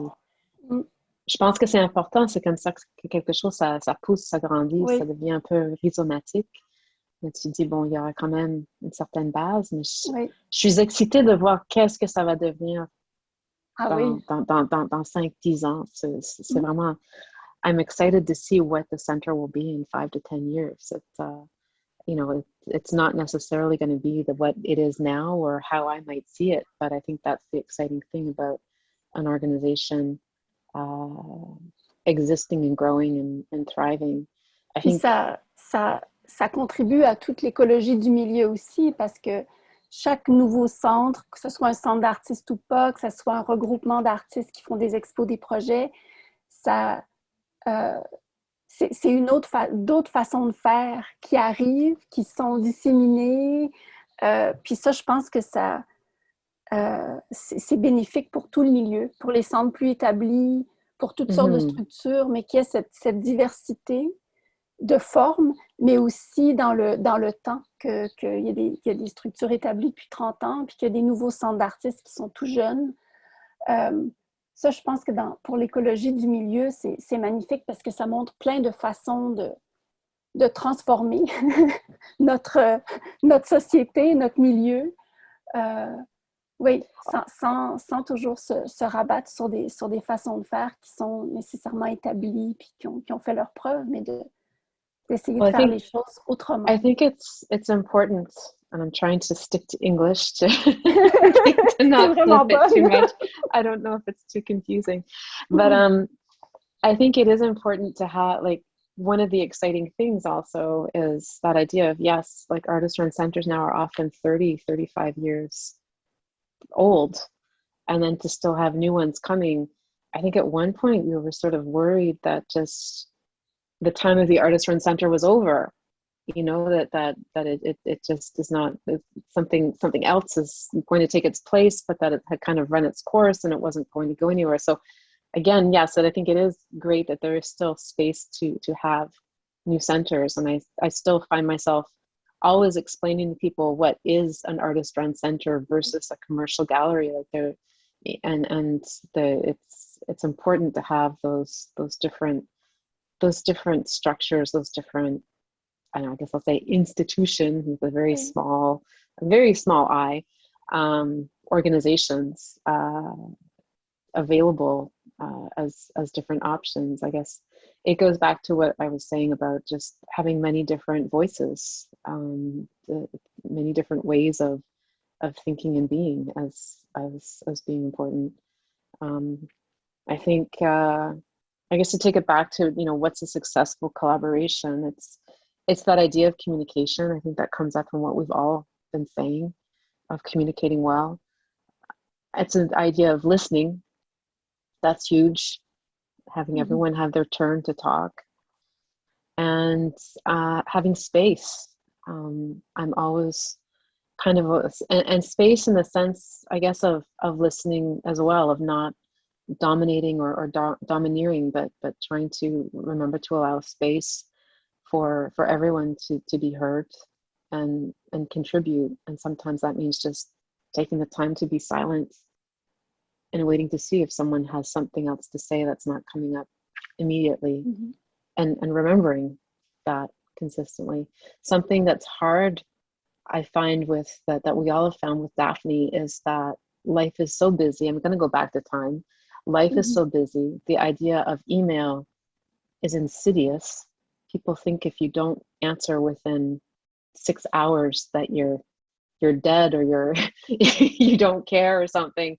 je pense que c'est important, c'est comme ça que quelque chose, ça pousse, ça grandit, oui. Ça devient un peu rhizomatique. Mais tu dis, bon, il y aura quand même une certaine base, mais je suis excitée de voir qu'est-ce que ça va devenir dans 5-10 ans. C'est vraiment, I'm excited to see what the center will be in 5 to 10 years. It's not necessarily going to be what it is now or how I might see it, but I think that's the exciting thing about an organization existing and growing and thriving. I think ça contribue à toute l'écologie du milieu aussi, parce que chaque nouveau centre, que ce soit un centre d'artistes ou pas, que ce soit un regroupement d'artistes qui font des expos, des projets, c'est d'autres façons de faire qui arrivent, qui sont disséminées. Puis ça, je pense que c'est bénéfique pour tout le milieu, pour les centres plus établis, pour toutes sortes de structures, mais qu'il y ait cette diversité de formes, mais aussi dans le temps, qu'il y a des structures établies depuis 30 ans, puis qu'il y a des nouveaux centres d'artistes qui sont tout jeunes. Ça, je pense que pour l'écologie du milieu, c'est magnifique, parce que ça montre plein de façons de transformer notre société, notre milieu. Oui, sans toujours se rabattre sur des façons de faire qui sont nécessairement établies puis qui ont fait leurs preuves, mais d'essayer de faire les choses autrement. I think it's important, and I'm trying to stick to English to not flip it too much. I don't know if it's too confusing, but I think it is important to have, like, one of the exciting things also is that idea of, yes, like artist-run centers now are often 30, 35 years old, and then to still have new ones coming. I think at one point we were sort of worried that just the time of the artist-run center was over, you know, it just is not, something else is going to take its place, but that it had kind of run its course and it wasn't going to go anywhere. So again, yes, I think it is great that there is still space to have new centers. And I still find myself always explaining to people what is an artist-run center versus a commercial gallery. Like it's important to have those different structures, those different, I don't know, I guess I'll say institutions with a very small I, organizations available as different options. I guess it goes back to what I was saying about just having many different voices, many different ways of thinking and being as being important. I think, I guess to take it back to, you know, what's a successful collaboration? It's that idea of communication. I think that comes up from what we've all been saying, of communicating well. It's an idea of listening. That's huge. Having everyone have their turn to talk, and having space. I'm always kind of and space in the sense, I guess, of listening as well, of not dominating or domineering, but trying to remember to allow space for everyone to be heard and contribute. And sometimes that means just taking the time to be silent and waiting to see if someone has something else to say that's not coming up immediately, and remembering that consistently. Something that's hard, I find, with that we all have found with Daphne, is that life is so busy. I'm going to go back to time. Life is so busy. The idea of email is insidious. People think if you don't answer within 6 hours that you're dead, or you don't care or something.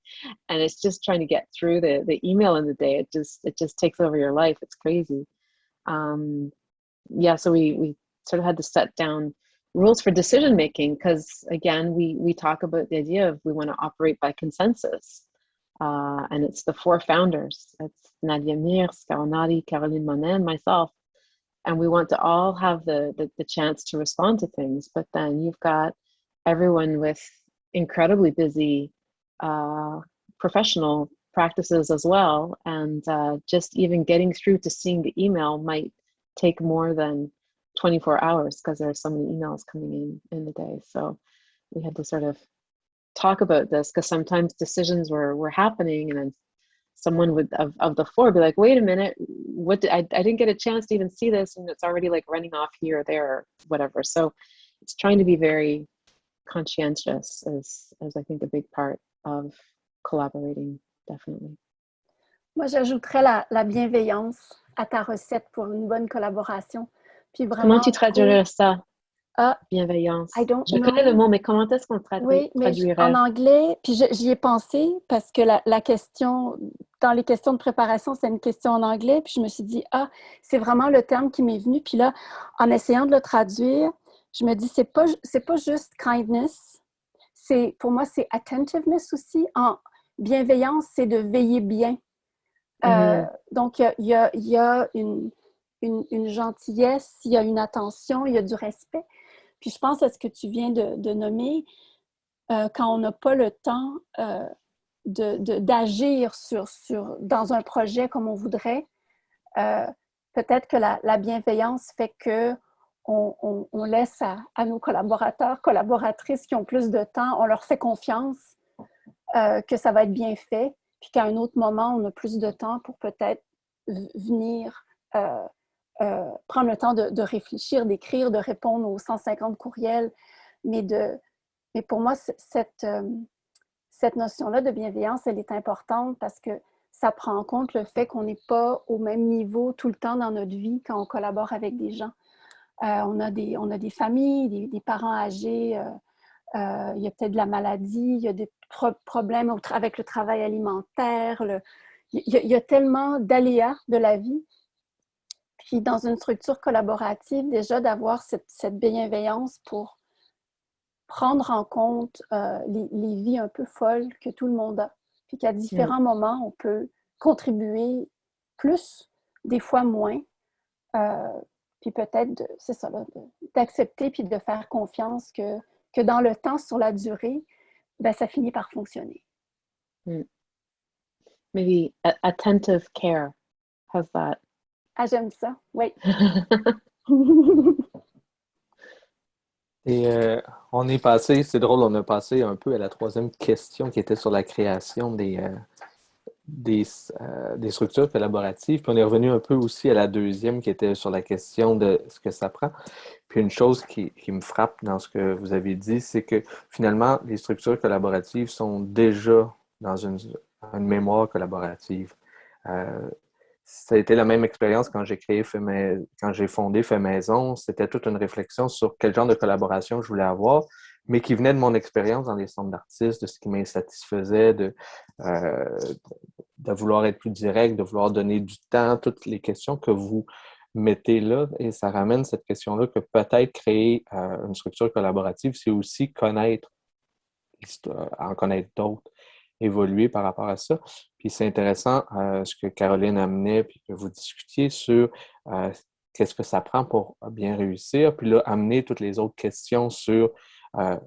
And it's just trying to get through the email in the day. It just takes over your life. It's crazy. So we sort of had to set down rules for decision making, because again, we talk about the idea of we want to operate by consensus. And it's the 4 founders. It's Nadia Mir, Scaronati, Caroline Monet, and myself. And we want to all have the chance to respond to things. But then you've got everyone with incredibly busy professional practices as well. And just even getting through to seeing the email might take more than 24 hours because there are so many emails coming in the day. So we had to sort of talk about this, because sometimes decisions were happening, and then someone would of the 4 be like, wait a minute, I didn't get a chance to even see this, and it's already like running off here or there or whatever. So it's trying to be very conscientious is I think a big part of collaborating, definitely. Moi, j'ajouterais la bienveillance à ta recette pour une bonne collaboration. Puis vraiment, comment tu traduirais ça? Bienveillance. I don't Je know. connais le mot, mais comment est-ce qu'on traduirait? Oui, mais en anglais, puis j'y ai pensé parce que la question, dans les questions de préparation, c'est une question en anglais, puis je me suis dit, c'est vraiment le terme qui m'est venu. Puis là, en essayant de le traduire, je me dis, c'est pas juste kindness, pour moi, c'est attentiveness aussi. En bienveillance, c'est de veiller bien. Donc, il y a une gentillesse, il y a une attention, il y a du respect. Puis je pense à ce que tu viens de nommer, quand on n'a pas le temps d'agir dans un projet comme on voudrait, peut-être que la bienveillance fait qu'on laisse à nos collaborateurs, collaboratrices qui ont plus de temps, on leur fait confiance que ça va être bien fait, puis qu'à un autre moment, on a plus de temps pour peut-être venir prendre le temps de réfléchir, d'écrire, de répondre aux 150 courriels. Mais pour moi, cette notion-là de bienveillance, elle est importante parce que ça prend en compte le fait qu'on n'est pas au même niveau tout le temps dans notre vie quand on collabore avec des gens. On a des familles, des parents âgés, il y a peut-être de la maladie, il y a des problèmes avec le travail alimentaire, il y a tellement d'aléas de la vie. Puis dans une structure collaborative, déjà d'avoir cette bienveillance pour prendre en compte les vies un peu folles que tout le monde a. Puis qu'à différents moments, on peut contribuer plus, des fois moins. puis peut-être, c'est ça, d'accepter puis de faire confiance que dans le temps, sur la durée, ben, ça finit par fonctionner. Maybe attentive care. How's that? Ah, j'aime ça, oui. Et on est passé, c'est drôle, on a passé un peu à la troisième question qui était sur la création des structures collaboratives. Puis on est revenu un peu aussi à la deuxième qui était sur la question de ce que ça prend. Puis une chose qui me frappe dans ce que vous avez dit, c'est que finalement, les structures collaboratives sont déjà dans une mémoire collaborative. Ça a été la même expérience quand quand j'ai fondé Fait Maison. C'était toute une réflexion sur quel genre de collaboration je voulais avoir, mais qui venait de mon expérience dans les centres d'artistes, de ce qui m'insatisfaisait, de vouloir être plus direct, de vouloir donner du temps, toutes les questions que vous mettez là. Et ça ramène cette question-là que peut-être créer une structure collaborative, c'est aussi en connaître d'autres, évoluer par rapport à ça. Puis c'est intéressant ce que Caroline amenait, puis que vous discutiez sur qu'est-ce que ça prend pour bien réussir, puis là, amener toutes les autres questions sur on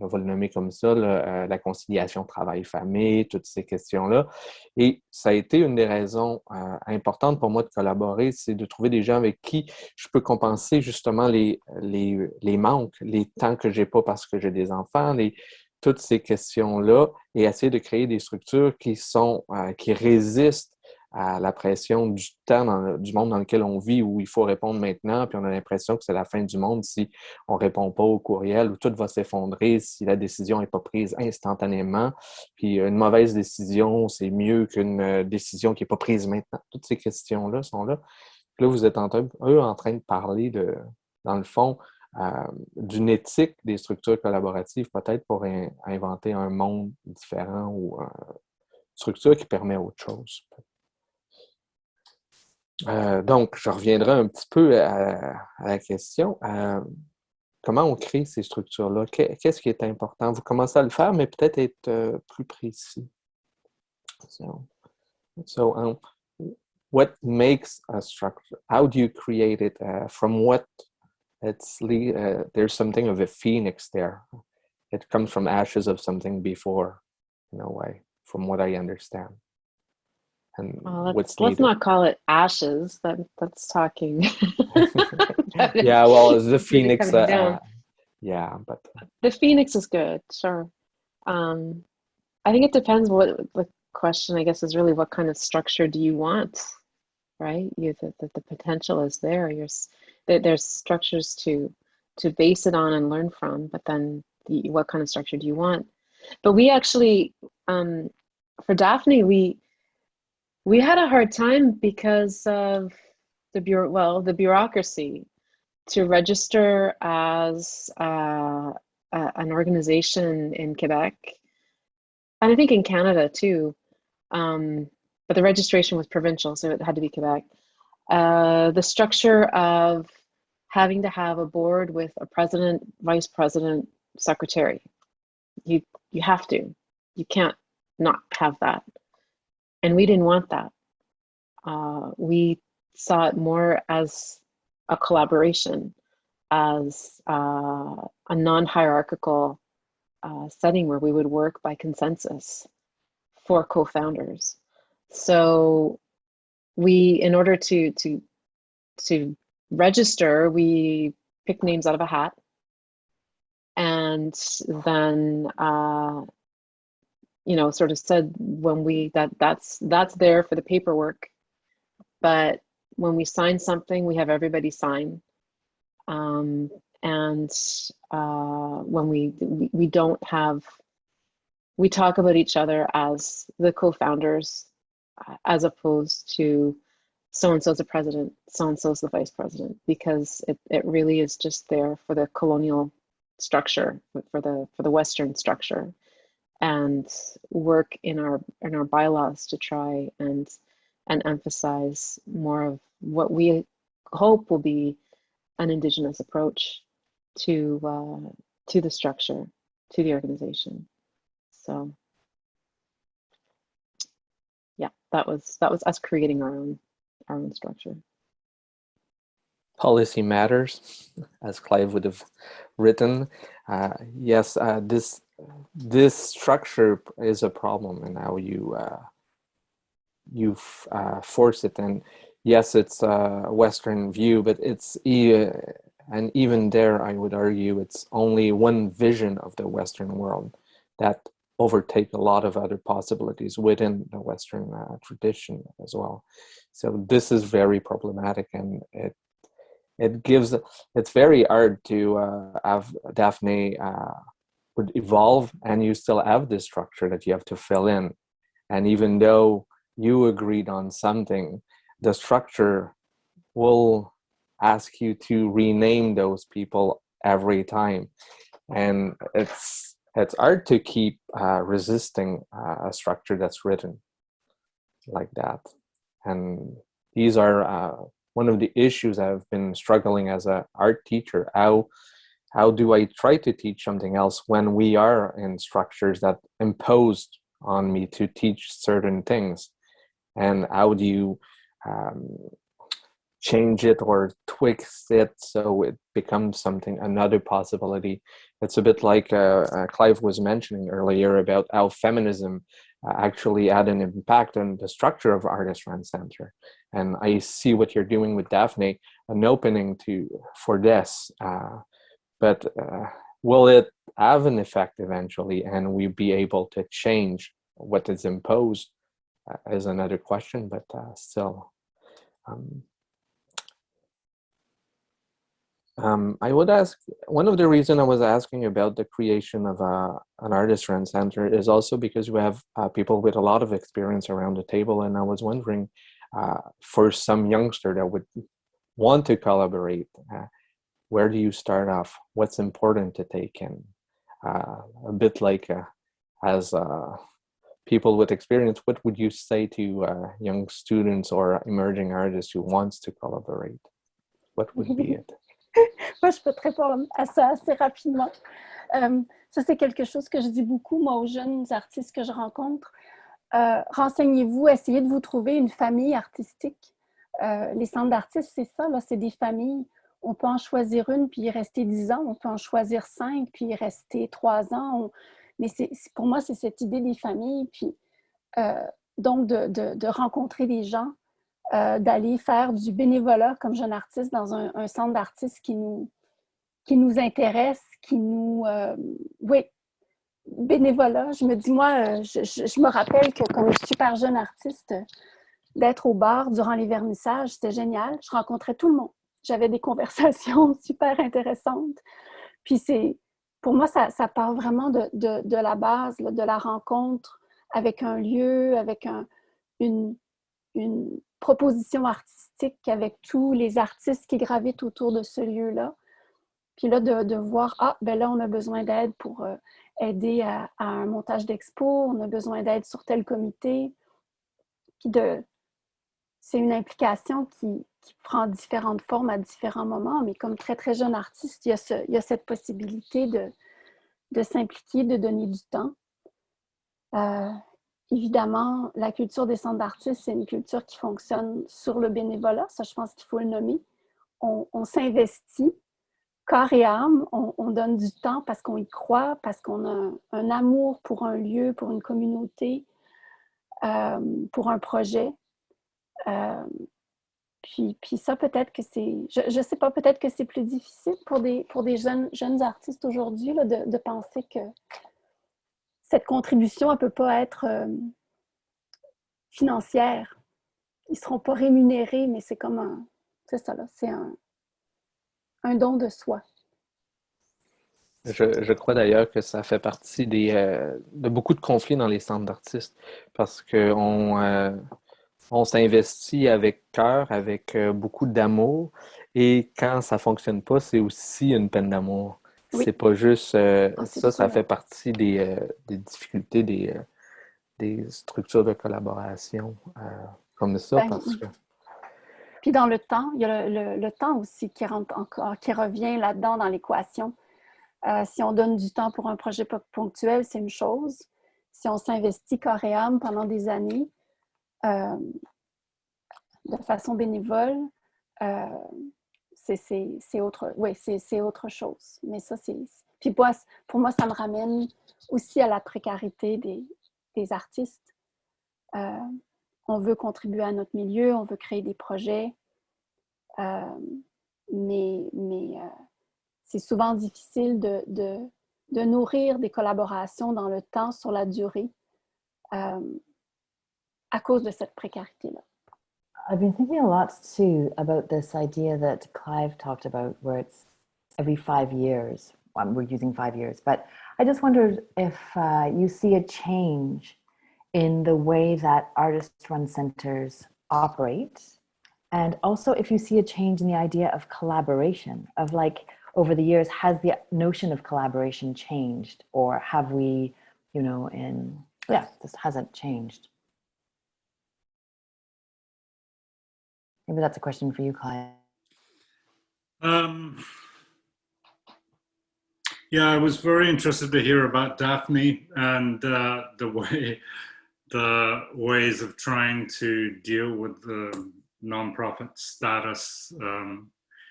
va le nommer comme ça, la conciliation travail-famille, toutes ces questions-là. Et ça a été une des raisons importantes pour moi de collaborer, c'est de trouver des gens avec qui je peux compenser justement les manques, les temps que j'ai pas parce que j'ai des enfants, toutes ces questions-là, et essayer de créer des structures qui résistent à la pression du temps, du monde dans lequel on vit, où il faut répondre maintenant, puis on a l'impression que c'est la fin du monde si on ne répond pas au courriel, où tout va s'effondrer si la décision n'est pas prise instantanément. Puis une mauvaise décision, c'est mieux qu'une décision qui n'est pas prise maintenant. Toutes ces questions-là sont là. Puis là, vous êtes en train de parler dans le fond, d'une éthique des structures collaboratives, peut-être pour inventer un monde différent ou une structure qui permet autre chose. Donc, je reviendrai un petit peu à la question. Comment on crée ces structures-là? Qu'est-ce qui est important? Vous commencez à le faire, mais peut-être être plus précis. So, what makes a structure? How do you create it? From what? There's something of a phoenix there. It comes from ashes of something before, in a way, from what I understand. And let's not call it ashes. That's talking. Yeah, well, it's the phoenix. Yeah, but the phoenix is good, sure. I think it depends. What the question, I guess, is really what kind of structure do you want, right? The potential is there. There's structures to base it on and learn from, but then what kind of structure do you want? But we actually, for Daphne, we had a hard time because of the bureaucracy to register as an organization in Quebec, and I think in Canada too. But the registration was provincial, so it had to be Quebec. The structure of having to have a board with a president, vice president, secretary. You have to. You can't not have that. And we didn't want that. We saw it more as a collaboration, as a non-hierarchical setting where we would work by consensus for co-founders. So in order to register, we picked names out of a hat, and then sort of said when that's there for the paperwork, but when we sign something, we have everybody sign, and when we don't have, we talk about each other as the co-founders, as opposed to so-and-so's the president, so-and-so's the vice president, because it really is just there for the colonial structure, for the Western structure, and work in our bylaws to try and emphasize more of what we hope will be an Indigenous approach to the structure, to the organization. So yeah, that was us creating our own structure. policy matters, as Clive would have written. Yes, this structure is a problem, and how you force it. And yes, it's a Western view, but and even there, I would argue it's only one vision of the Western world that overtake a lot of other possibilities within the Western tradition as well. So this is very problematic, and it's very hard to have Daphne would evolve, and you still have this structure that you have to fill in. And even though you agreed on something, the structure will ask you to rename those people every time. And it's hard to keep resisting a structure that's written like that. And these are one of the issues I've been struggling as an art teacher. How do I try to teach something else when we are in structures that imposed on me to teach certain things? And how do you change it or twist it so it becomes another possibility? It's a bit like Clive was mentioning earlier about how feminism actually had an impact on the structure of Artist Rand Center. And I see what you're doing with Daphne, an opening for this. But will it have an effect eventually, and we be able to change what is imposed is another question, but still. I would ask, one of the reasons I was asking about the creation of an Artist Rand Center is also because we have people with a lot of experience around the table, and I was wondering, for some youngster that would want to collaborate, where do you start off? What's important to take in? A bit like as people with experience, what would you say to young students or emerging artists who wants to collaborate? What would be it? Moi, je peux te répondre à ça assez rapidement. Ça, c'est quelque chose que je dis beaucoup, moi, aux jeunes artistes que je rencontre. Renseignez-vous, essayez de vous trouver une famille artistique. Les centres d'artistes, c'est ça, là, c'est des familles. On peut en choisir une, puis y rester 10 ans. On peut en choisir 5, puis y rester 3 ans. Mais pour moi, c'est cette idée des familles. Puis, donc, de rencontrer des gens, d'aller faire du bénévolat comme jeune artiste dans un centre d'artistes qui nous intéresse, oui, bénévolat. Je me dis, moi, je me rappelle que comme super jeune artiste, d'être au bar durant les vernissages, c'était génial. Je rencontrais tout le monde. J'avais des conversations super intéressantes. Puis pour moi, ça part vraiment de la base, là, de la rencontre avec un lieu, avec une proposition artistique, avec tous les artistes qui gravitent autour de ce lieu-là. Puis là, de voir, ben là, on a besoin d'aide pour aider à un montage d'expo, on a besoin d'aide sur tel comité. Puis c'est une implication qui prend différentes formes à différents moments, mais comme très, très jeune artiste, il y a cette possibilité de s'impliquer, de donner du temps. Évidemment, la culture des centres d'artistes, c'est une culture qui fonctionne sur le bénévolat. Ça, je pense qu'il faut le nommer. On s'investit corps et âme. On donne du temps parce qu'on y croit, parce qu'on a un amour pour un lieu, pour une communauté, pour un projet. Puis ça, peut-être que c'est... Je ne sais pas, peut-être que c'est plus difficile pour des jeunes artistes aujourd'hui là, de penser que cette contribution, elle ne peut pas être financière. Ils ne seront pas rémunérés, mais c'est comme c'est ça, là, c'est un don de soi. Je crois d'ailleurs que ça fait partie de beaucoup de conflits dans les centres d'artistes parce qu'on on s'investit avec cœur, avec beaucoup d'amour, et quand ça ne fonctionne pas, c'est aussi une peine d'amour. Oui. C'est pas juste ça sûr. fait partie des difficultés des structures de collaboration comme ça, parce que... Puis dans le temps, il y a le temps aussi qui revient là-dedans dans l'équation. Si on donne du temps pour un projet ponctuel, c'est une chose. Si on s'investit corps et âme pendant des années, de façon bénévole, c'est autre, oui, c'est autre chose. Mais ça, puis pour moi, ça me ramène aussi à la précarité des artistes. On veut contribuer à notre milieu, on veut créer des projets, mais c'est souvent difficile de nourrir des collaborations dans le temps, sur la durée, à cause de cette précarité-là. I've been thinking a lot too about this idea that Clive talked about, where it's every 5 years. Well, we're using 5 years, but I just wondered if you see a change in the way that artist-run centers operate, and also if you see a change in the idea of collaboration, of like, over the years, has the notion of collaboration changed, or have we, this hasn't changed? Maybe that's a question for you, Clive. Yeah, I was very interested to hear about Daphne and the ways of trying to deal with the nonprofit status,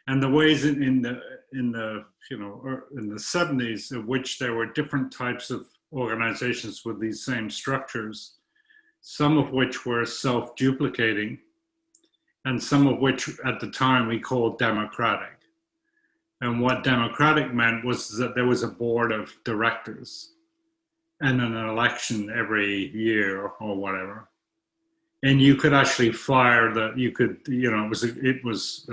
and the ways in the 70s in which there were different types of organizations with these same structures, some of which were self-duplicating, and some of which at the time we called democratic. And what democratic meant was that there was a board of directors and an election every year or whatever. And you could actually fire it was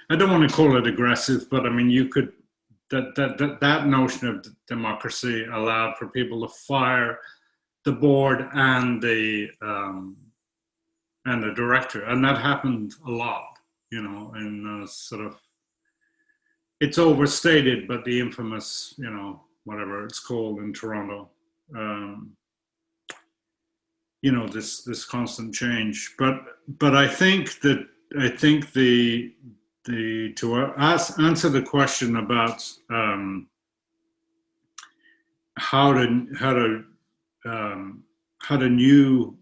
I don't want to call it aggressive, but I mean, you could, that notion of democracy allowed for people to fire the board and the director. And that happened a lot, in sort of, it's overstated, but the infamous, whatever it's called in Toronto, this constant change. But I think to answer the question about how can new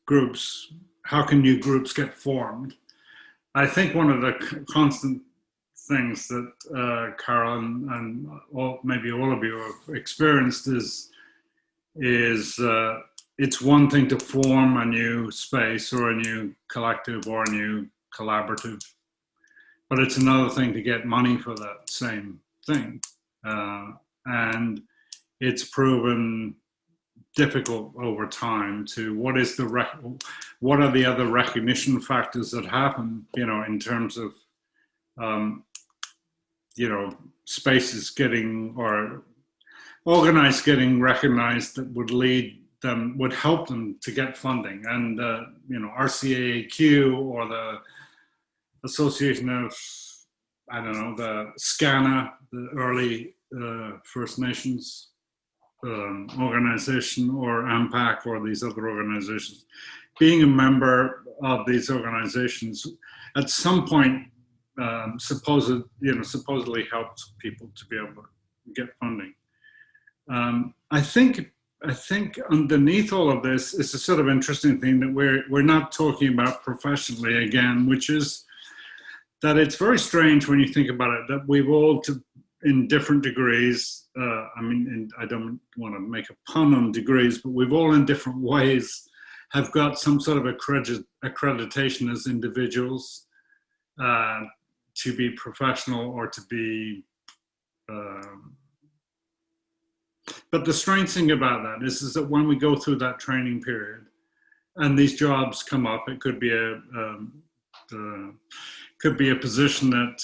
groups get formed? I think one of the constant things that Carol and maybe all of you have experienced is it's one thing to form a new space or a new collective or a new collaborative, but it's another thing to get money for that same thing. And it's proven difficult over time to what are the other recognition factors that happen, in terms of spaces getting or organized getting recognized that would help them to get funding. And RCAAQ or the Association of, the SCANA, the early First Nations organization, or AMPAC, or these other organizations. Being a member of these organizations at some point supposedly helps people to be able to get funding. I think underneath all of this is a sort of interesting thing that we're not talking about professionally again, which is that it's very strange when you think about it, that we've all, in different degrees, I don't want to make a pun on degrees, but we've all in different ways have got some sort of accreditation as individuals to be professional or to be, but the strange thing about that is that when we go through that training period and these jobs come up, it could be a position at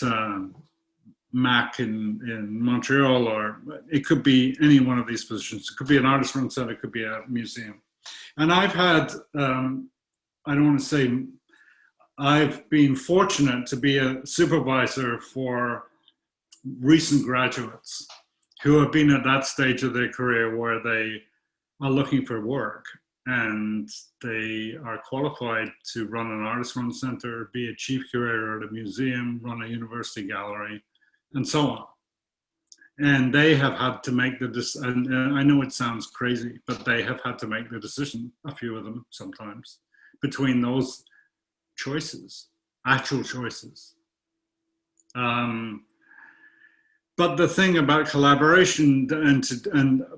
MAC in Montreal, or it could be any one of these positions. It could be an artist-run center, it could be a museum. And I've had, I've been fortunate to be a supervisor for recent graduates who have been at that stage of their career where they are looking for work and they are qualified to run an artist-run center, be a chief curator at a museum, run a university gallery, and so on. And they have had to make the decision, and I know it sounds crazy, but they have had to make the decision, a few of them sometimes, between those choices. actual choices. But the thing about collaboration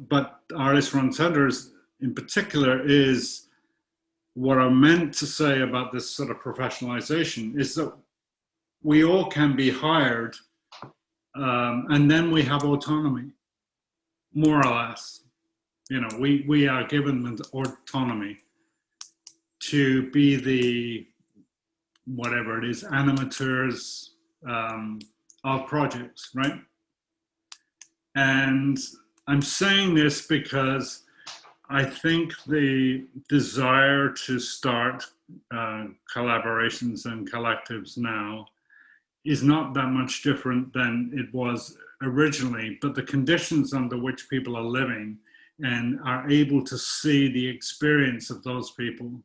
but artist-run centers in particular is what I meant to say about this sort of professionalization is that we all can be hired, and then we have autonomy, more or less. You know, we are given autonomy to be the, whatever it is, animators of projects, right? And I'm saying this because I think the desire to start collaborations and collectives now is not that much different than it was originally, but the conditions under which people are living and are able to see the experience of those people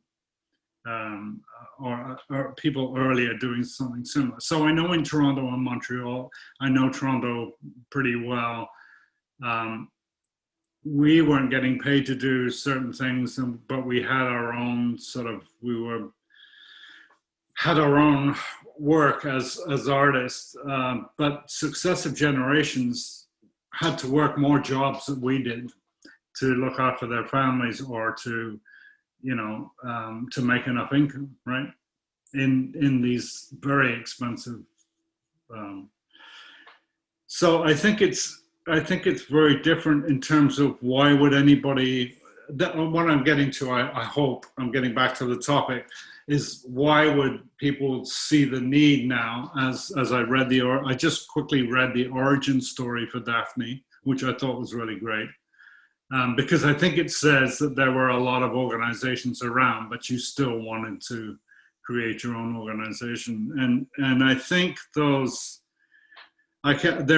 or people earlier doing something similar. So I know in Toronto and Montreal, I know Toronto pretty well. We weren't getting paid to do certain things, but we had our own sort of, had our own work as artists, but successive generations had to work more jobs than we did to look after their families or to, you know, to make enough income, right? In these very expensive. So I think it's very different in terms of why would anybody, what I'm getting to, I hope I'm getting back to the topic, is why would people see the need now, as I read I just quickly read the origin story for Daphne, which I thought was really great. Because I think it says that there were a lot of organizations around, but you still wanted to create your own organization. And I think there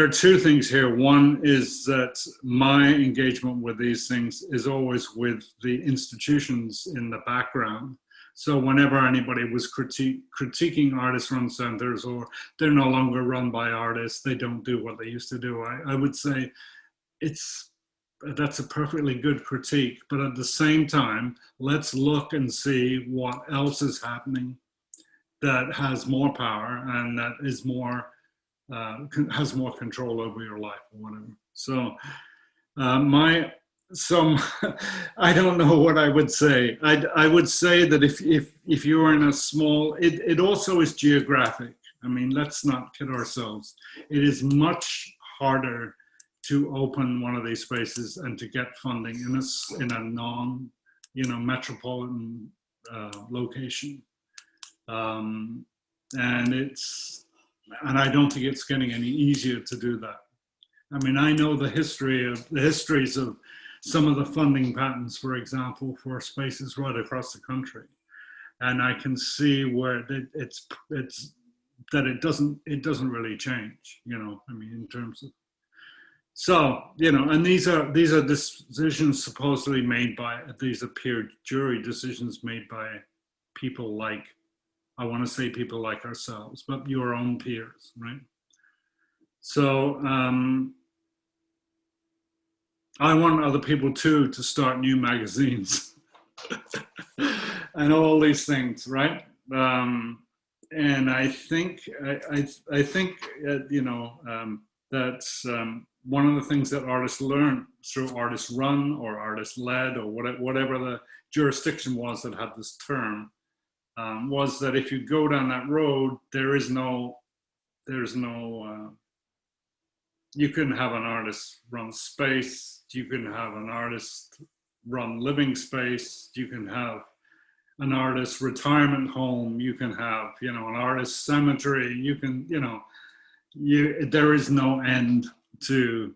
are two things here. One is that my engagement with these things is always with the institutions in the background. So whenever anybody was critiquing artist-run centers, or they're no longer run by artists, they don't do what they used to do, I would say that's a perfectly good critique. But at the same time, let's look and see what else is happening that has more power and that is more has more control over your life or whatever. So I don't know what I would say. I would say that if you are in a small, it also is geographic. I mean, let's not kid ourselves. It is much harder to open one of these spaces and to get funding in a non, metropolitan location. And I don't think it's getting any easier to do that. I mean, I know the histories of some of the funding patterns, for example, for spaces right across the country, and I can see where it doesn't really change. I mean, in terms of, so and these are decisions supposedly made by, these are peer jury decisions made by people like, I want to say people like ourselves, but your own peers, right? So I want other people too to start new magazines and all these things, right? And I think that's one of the things that artists learn through artist run or artist led or whatever the jurisdiction was that had this term. Was that if you go down that road, there's no, you can have an artist run space, you can have an artist run living space, you can have an artist retirement home, you can have, an artist cemetery, you can, there is no end to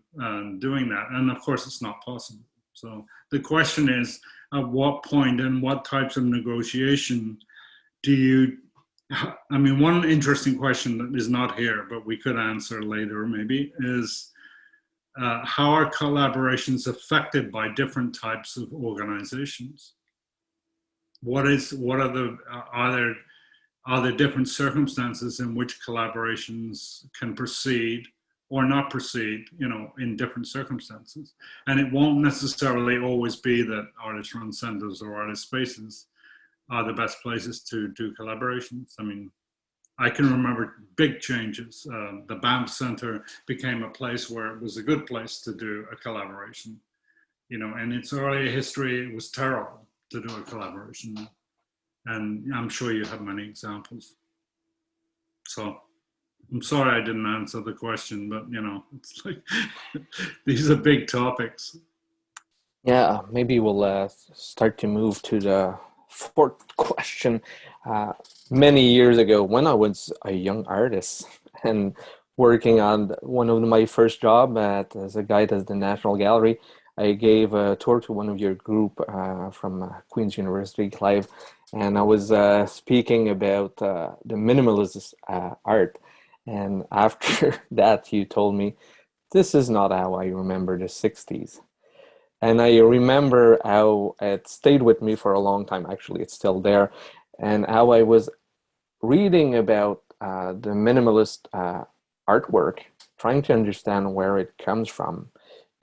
doing that. And of course it's not possible. So the question is, at what point and what types of negotiation do you, I mean, one interesting question that is not here, but we could answer later maybe, is how are collaborations affected by different types of organizations? Are there different circumstances in which collaborations can proceed or not proceed, in different circumstances? And it won't necessarily always be that artist-run centers or artist spaces are the best places to do collaborations. I mean, I can remember big changes. The Banff Center became a place where it was a good place to do a collaboration. You know, in its early history, it was terrible to do a collaboration. And I'm sure you have many examples. So I'm sorry I didn't answer the question, but you know, it's like, these are big topics. Yeah, maybe we'll start to move to the fourth question. Many years ago, when I was a young artist and working on one of my first job as a guide at the National Gallery, I gave a tour to one of your group from Queen's University, Clive, and I was speaking about the minimalist art. And after that, you told me, this is not how I remember the 60s. And I remember how it stayed with me for a long time. Actually, it's still there. And how I was reading about the minimalist artwork, trying to understand where it comes from,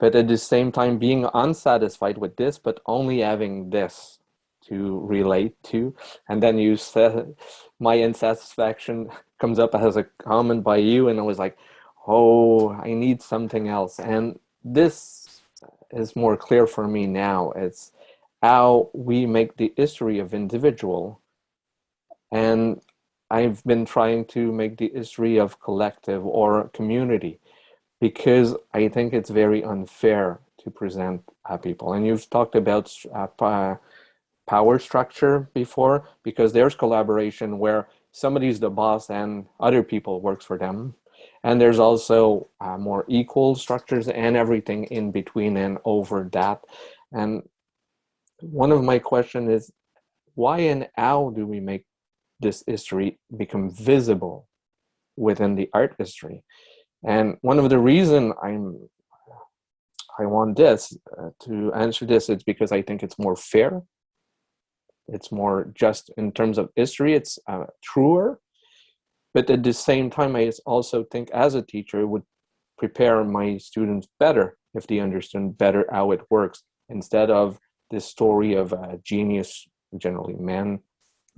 but at the same time being unsatisfied with this, but only having this to relate to. And then you said, my insatisfaction comes up as a comment by you, and I was like, oh, I need something else. And this is more clear for me now. It's how we make the history of individual, and I've been trying to make the history of collective or community, because I think it's very unfair to present people. And you've talked about power structure before, because there's collaboration where somebody's the boss and other people works for them. And there's also more equal structures and everything in between and over that. And one of my questions is, why and how do we make this history become visible within the art history? And one of the reasons I want this to answer this is because I think it's more fair. It's more just in terms of history. It's truer. But at the same time, I also think as a teacher, it would prepare my students better if they understand better how it works, instead of this story of a genius, generally men,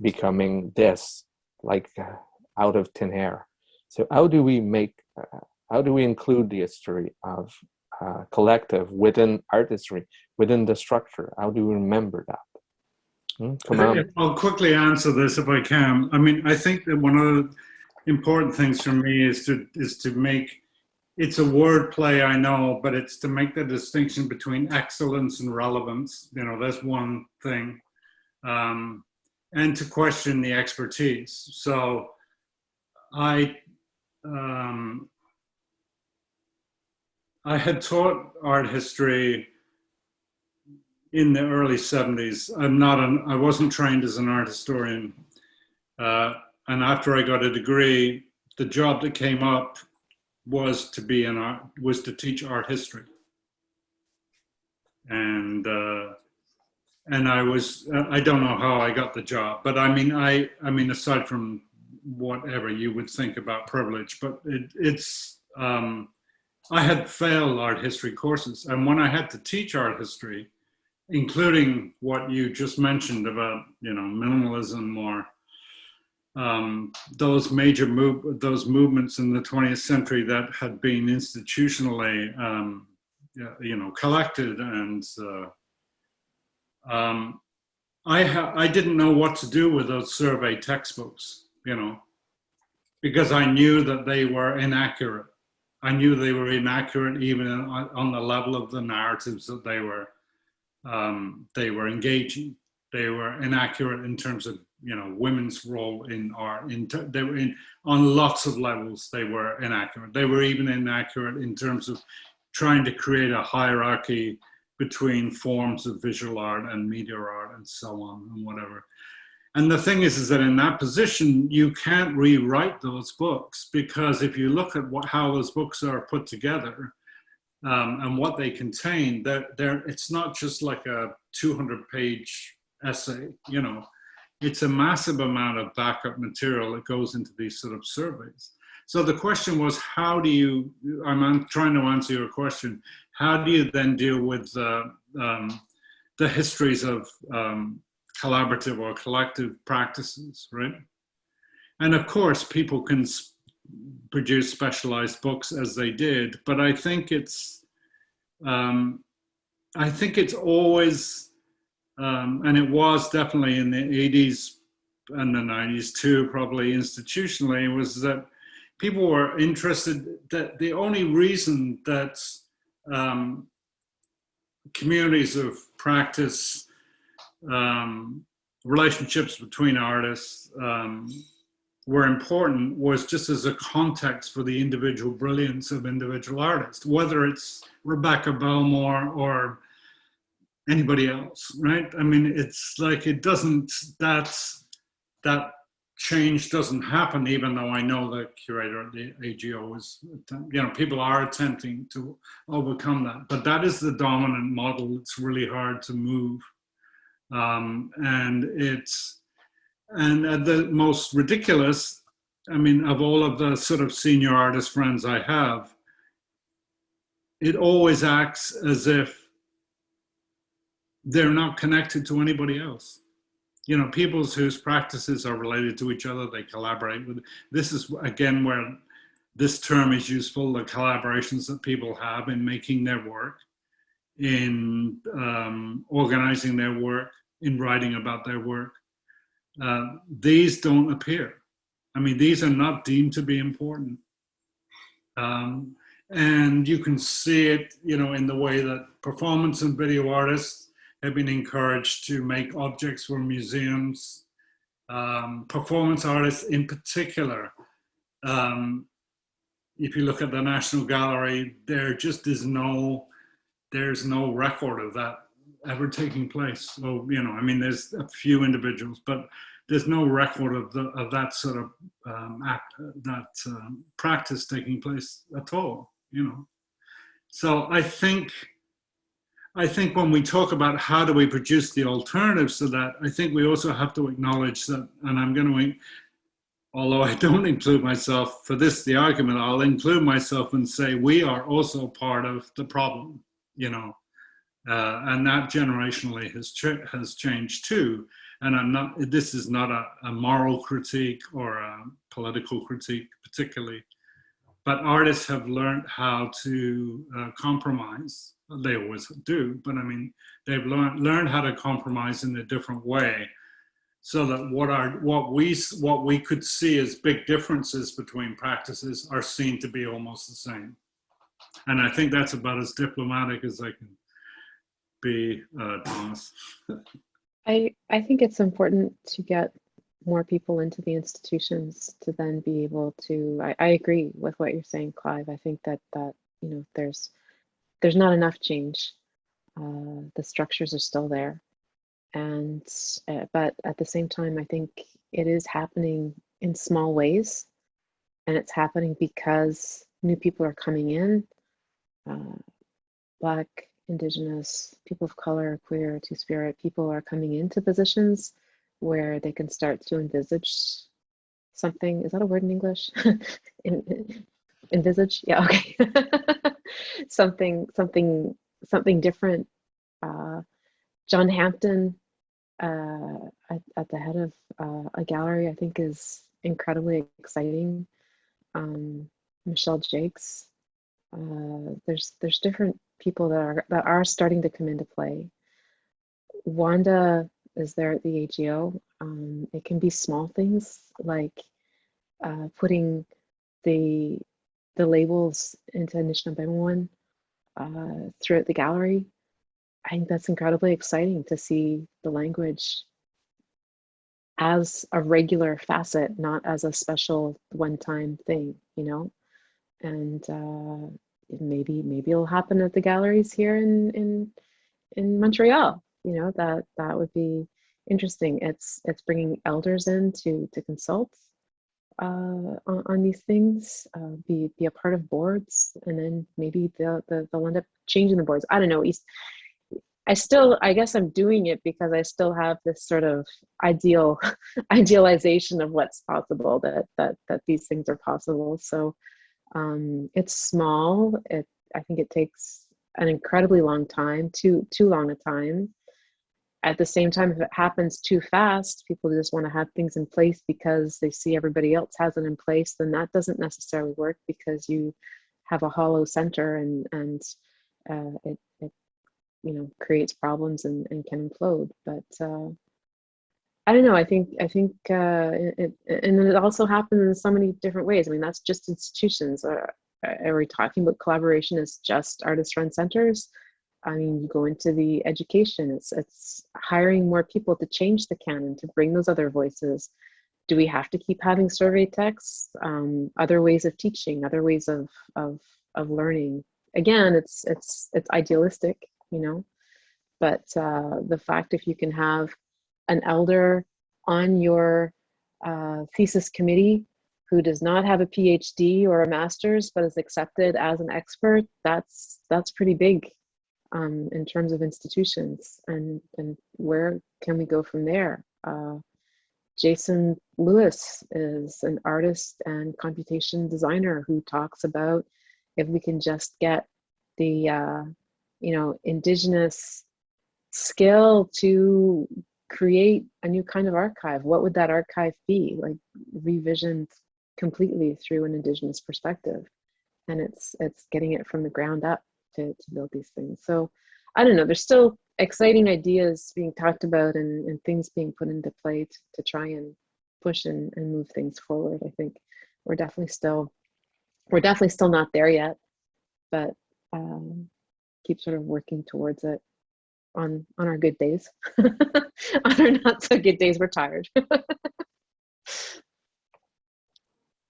becoming this, like out of thin air. So how do we include the history of collective within art history, within the structure? How do we remember that? Come on. I'll quickly answer this if I can. I mean, I think that one of the important things for me is to make, it's a word play, I know, but it's to make the distinction between excellence and relevance. You know, that's one thing. And to question the expertise. So I had taught art history in the early 70s. I wasn't trained as an art historian. And after I got a degree, the job that came up was to teach art history. And I don't know how I got the job, but I mean, aside from whatever you would think about privilege, but I had failed art history courses. And when I had to teach art history, including what you just mentioned about, you know, minimalism or those movements in the 20th century that had been institutionally, you know, collected, and I didn't know what to do with those survey textbooks, you know, because I knew that they were inaccurate. I knew they were inaccurate even on the level of the narratives that they were engaging. They were inaccurate in terms of, you know, women's role in art. They were on lots of levels. They were inaccurate. They were even inaccurate in terms of trying to create a hierarchy between forms of visual art and media art and so on and whatever. And the thing is that in that position, you can't rewrite those books, because if you look at how those books are put together and what they contain, it's not just like a 200-page essay, you know. It's a massive amount of backup material that goes into these sort of surveys. So the question was, how do you, I'm trying to answer your question, how do you then deal with the histories of collaborative or collective practices, right? And of course, people can produce specialized books as they did, but I think it's always, and it was definitely in the 80s and the 90s too, probably institutionally, was that people were interested that the only reason that communities of practice, relationships between artists were important was just as a context for the individual brilliance of individual artists, whether it's Rebecca Belmore or anybody else, right? I mean, it's like it doesn't, that change doesn't happen, even though I know the curator at the AGO is, you know, people are attempting to overcome that, but that is the dominant model. It's really hard to move. And the most ridiculous, I mean, of all of the sort of senior artist friends I have, it always acts as if they're not connected to anybody else. You know, people whose practices are related to each other, they collaborate with. This is, again, where this term is useful, the collaborations that people have in making their work, in organizing their work, in writing about their work. These don't appear. I mean, these are not deemed to be important. And you can see it, you know, in the way that performance and video artists have been encouraged to make objects for museums. Performance artists in particular, if you look at the National Gallery, there just is there's no record of that ever taking place. So, you know, I mean, there's a few individuals, but there's no record of that sort of practice taking place at all, you know. So I think when we talk about how do we produce the alternatives to that, I think we also have to acknowledge that, and I'm going to, although I don't include myself for this, the argument, I'll include myself and say we are also part of the problem, you know, and that generationally has changed too. And this is not a moral critique or a political critique particularly, but artists have learned how to compromise. They always do, but I mean, they've learned how to compromise in a different way, so that what we could see as big differences between practices are seen to be almost the same. And I think that's about as diplomatic as I can be, Thomas. I think it's important to get more people into the institutions to then be able to, I agree with what you're saying, Clive. I think that you know, there's not enough change. The structures are still there. And, but at the same time, I think it is happening in small ways, and it's happening because new people are coming in, Black, Indigenous, people of color, queer, two-spirit, people are coming into positions where they can start to envisage something. Is that a word in English? Envisage? Yeah, okay. something different. John Hampton at the head of a gallery, I think, is incredibly exciting. Michelle Jakes. There's different people that are starting to come into play. Wanda is there at the AGO. It can be small things like putting the labels into Anishinaabe throughout the gallery. I think that's incredibly exciting to see the language as a regular facet, not as a special one-time thing, you know. And maybe it'll happen at the galleries here in Montreal. You know, that would be interesting. It's bringing elders in to consult on these things, be a part of boards, and then maybe they'll end up changing the boards. I don't know. I guess I'm doing it because I still have this sort of idealization of what's possible, that these things are possible. So it's small. I think it takes an incredibly long time, too long a time. at the same time, if it happens too fast, people just want to have things in place because they see everybody else has it in place, then that doesn't necessarily work because you have a hollow center and it you know, creates problems and can implode. But I don't know. I think and it also happens in so many different ways. I mean, that's just institutions. Are we talking about collaboration as just artist-run centers? I mean, you go into the education. It's hiring more people to change the canon, to bring those other voices. Do we have to keep having survey texts? Other ways of teaching, other ways of learning. Again, it's idealistic, you know. But the fact if you can have an elder on your thesis committee who does not have a PhD or a master's but is accepted as an expert, that's pretty big in terms of institutions. And where can we go from there? Jason Lewis is an artist and computation designer who talks about if we can just get the you know, indigenous skill to create a new kind of archive. What would that archive be? Like revisioned completely through an indigenous perspective. And it's getting it from the ground up to build these things. So I don't know, there's still exciting ideas being talked about and things being put into play to try and push and move things forward. I think we're definitely still not there yet, but keep sort of working towards it on our good days. On our not so good days, we're tired.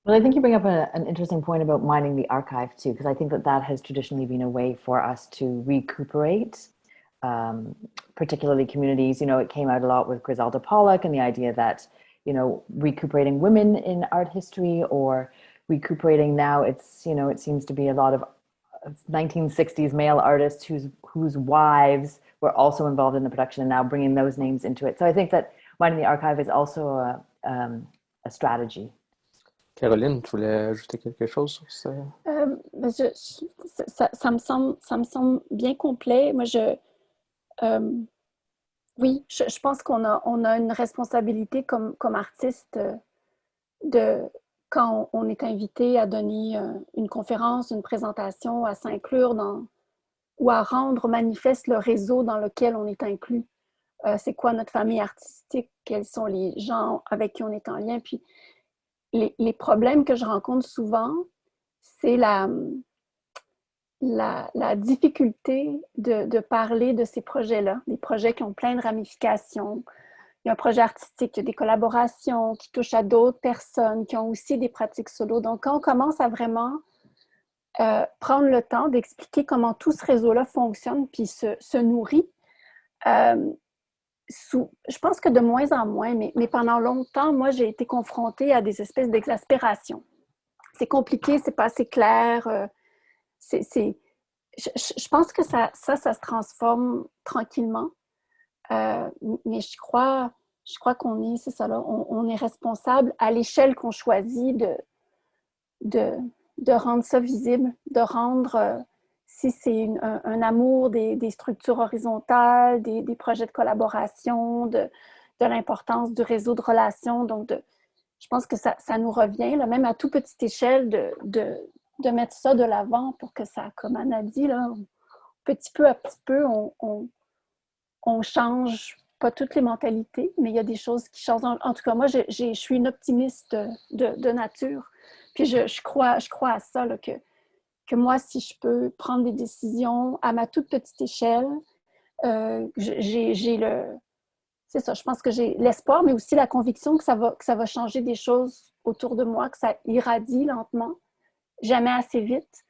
Well, I think you bring up an interesting point about mining the archive too, because I think that has traditionally been a way for us to recuperate, particularly communities. You know, it came out a lot with Griselda Pollock and the idea that, you know, recuperating women in art history or recuperating now, it's, you know, it seems to be a lot of 1960s male artists whose wives were also involved in the production and now bringing those names into it. So I think that mining the archive is also a strategy. Caroline, tu voulais ajouter quelque chose sur ça? Ça me semble bien complet. Moi, oui, je pense qu'on a une responsabilité comme artiste quand on est invité à donner une conférence, une présentation, à s'inclure dans ou à rendre manifeste le réseau dans lequel on est inclus. C'est quoi notre famille artistique? Quels sont les gens avec qui on est en lien? Puis les problèmes que je rencontre souvent, c'est la difficulté de parler de ces projets-là, des projets qui ont plein de ramifications. Il y a un projet artistique, il y a des collaborations qui touchent à d'autres personnes, qui ont aussi des pratiques solo. Donc, quand on commence à vraiment prendre le temps d'expliquer comment tout ce réseau-là fonctionne puis se nourrit, je pense que de moins en moins, mais pendant longtemps, moi, j'ai été confrontée à des espèces d'exaspération. C'est compliqué, c'est pas assez clair. Je pense que ça se transforme tranquillement. Mais je crois qu'on est, c'est ça là, on est responsable à l'échelle qu'on choisit de rendre ça visible, de rendre, si c'est un amour des structures horizontales, des projets de collaboration, de l'importance du réseau de relations. Donc, je pense que ça nous revient, là, même à toute petite échelle, de mettre ça de l'avant pour que ça, comme Anne a dit, là, petit peu à petit peu, on change pas toutes les mentalités, mais il y a des choses qui changent. En tout cas, moi, je suis une optimiste de nature. Puis je crois à ça, là, que moi, si je peux prendre des décisions à ma toute petite échelle, j'ai c'est ça, je pense que j'ai l'espoir, mais aussi la conviction que ça va changer des choses autour de moi, que ça irradie lentement, jamais assez vite.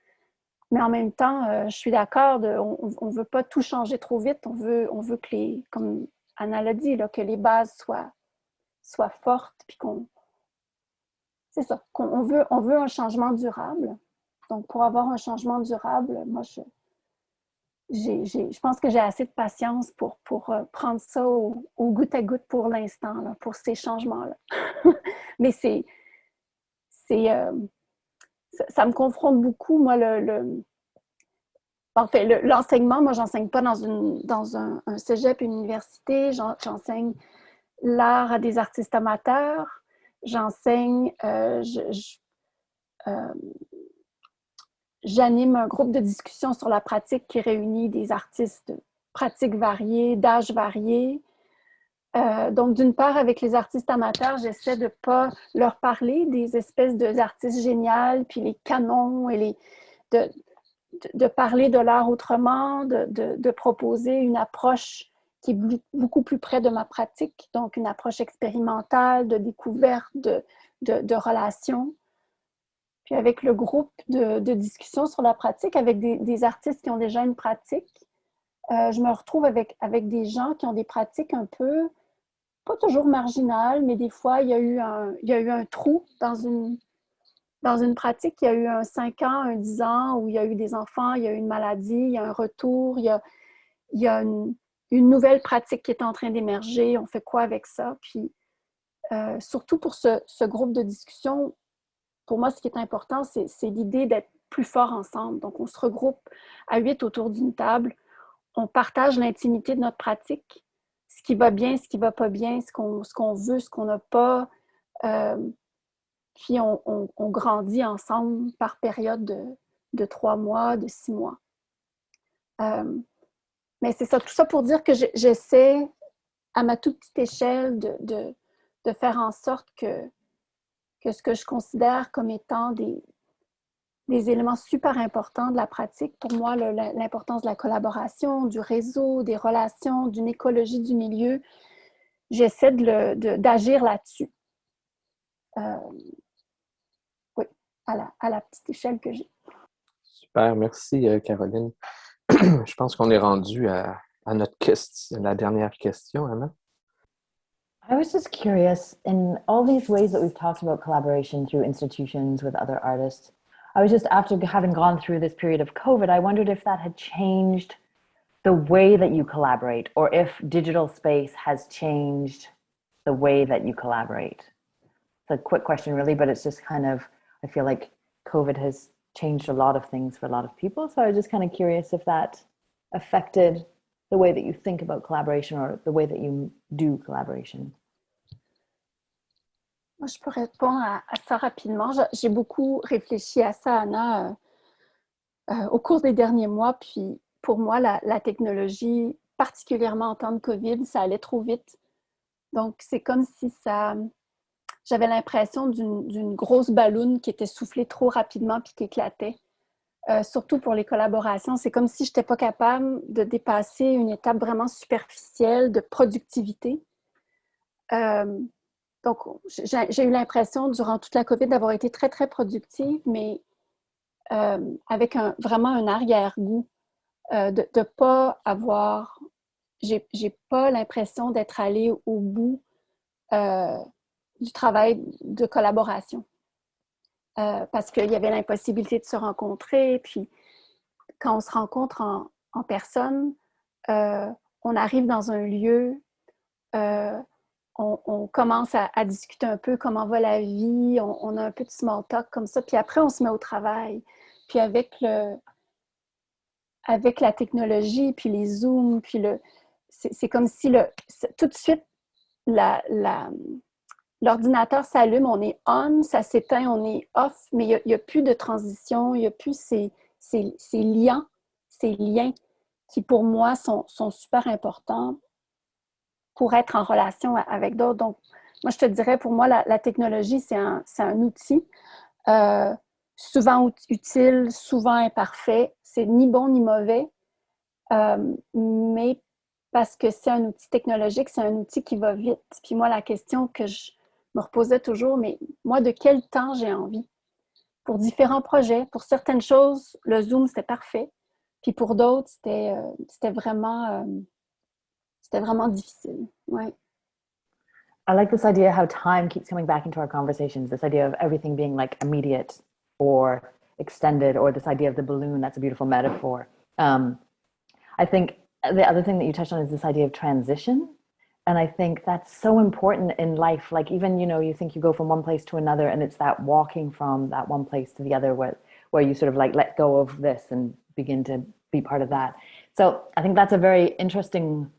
Mais en même temps, je suis d'accord, on ne veut pas tout changer trop vite. On veut que comme Anna l'a dit, là, que les bases soient fortes, puis c'est ça, qu'on veut un changement durable. Donc, pour avoir un changement durable, moi, je pense que j'ai assez de patience pour prendre ça au goutte à goutte pour l'instant, là, pour ces changements-là. Mais ça me confronte beaucoup, moi, En fait, l'enseignement, moi, j'enseigne pas dans un cégep, une université. J'enseigne l'art à des artistes amateurs. J'enseigne, j'anime un groupe de discussion sur la pratique qui réunit des artistes de pratiques variées, d'âges variés. Donc, d'une part, avec les artistes amateurs, j'essaie de ne pas leur parler des espèces d'artistes géniaux, puis les canons, et de parler de l'art autrement, de proposer une approche qui est beaucoup plus près de ma pratique, donc une approche expérimentale, de découverte, de relations. Puis avec le groupe de discussion sur la pratique, avec des artistes qui ont déjà une pratique, je me retrouve avec des gens qui ont des pratiques un peu, pas toujours marginales, mais des fois, il y a eu un trou dans une pratique. Il y a eu un 5 ans, un 10 ans, où il y a eu des enfants, il y a eu une maladie, il y a un retour, il y a une nouvelle pratique qui est en train d'émerger. On fait quoi avec ça? Puis, surtout pour ce groupe de discussion, pour moi, ce qui est important, c'est l'idée d'être plus fort ensemble. Donc, on se regroupe à 8 autour d'une table. On partage l'intimité de notre pratique, ce qui va bien, ce qui ne va pas bien, ce qu'on veut, ce qu'on n'a pas. Puis, on grandit ensemble par période de 3 mois, de 6 mois. Mais c'est ça, tout ça pour dire que j'essaie, à ma toute petite échelle, de faire en sorte que ce que je considère comme étant des éléments super importants de la pratique, pour moi, l'importance de la collaboration, du réseau, des relations, d'une écologie du milieu, j'essaie d'agir là-dessus. Oui, à la petite échelle que j'ai. Super, merci Caroline. Je pense qu'on est rendu à notre question, la dernière question, Anna. I was just curious, in all these ways that we've talked about collaboration through institutions with other artists, I was just, after having gone through this period of COVID, I wondered if that had changed the way that you collaborate, or if digital space has changed the way that you collaborate. It's a quick question really, but it's just kind of, I feel like COVID has changed a lot of things for a lot of people. So I was just kind of curious if that affected the way that you think about collaboration or the way that you do collaboration. Moi, je peux répondre à ça rapidement. J'ai beaucoup réfléchi à ça, Anna, au cours des derniers mois. Puis, pour moi, la technologie, particulièrement en temps de COVID, ça allait trop vite. Donc, c'est comme si j'avais l'impression d'une grosse balloune qui était soufflée trop rapidement puis qui éclatait. Surtout pour les collaborations, c'est comme si je n'étais pas capable de dépasser une étape vraiment superficielle de productivité. Donc, j'ai eu l'impression, durant toute la COVID, d'avoir été très, très productive, mais avec vraiment un arrière-goût, de ne pas avoir... J'ai pas l'impression d'être allée au bout du travail de collaboration. Parce qu'il y avait l'impossibilité de se rencontrer, puis quand on se rencontre en personne, on arrive dans un lieu... on commence à discuter un peu comment va la vie, on a un peu de small talk comme ça, puis après on se met au travail. Puis avec la technologie, puis les Zooms, puis c'est comme si tout de suite l'ordinateur s'allume, on est on, ça s'éteint, on est off, mais il n'y a plus de transition, il n'y a plus ces liens qui pour moi sont super importants pour être en relation avec d'autres. Donc, moi, je te dirais, pour moi, la technologie, c'est un outil souvent utile, souvent imparfait. C'est ni bon ni mauvais, mais parce que c'est un outil technologique, c'est un outil qui va vite. Puis moi, la question que je me reposais toujours, mais moi, de quel temps j'ai envie? Pour différents projets, pour certaines choses, le Zoom, c'était parfait. Puis pour d'autres, c'était vraiment difficile. Ouais. I like this idea how time keeps coming back into our conversations, this idea of everything being like immediate or extended, or this idea of the balloon. That's a beautiful metaphor. I think the other thing that you touched on is this idea of transition. And I think that's so important in life. Like even, you think you go from one place to another, and it's that walking from that one place to the other where you sort of like let go of this and begin to be part of that. So I think that's a very interesting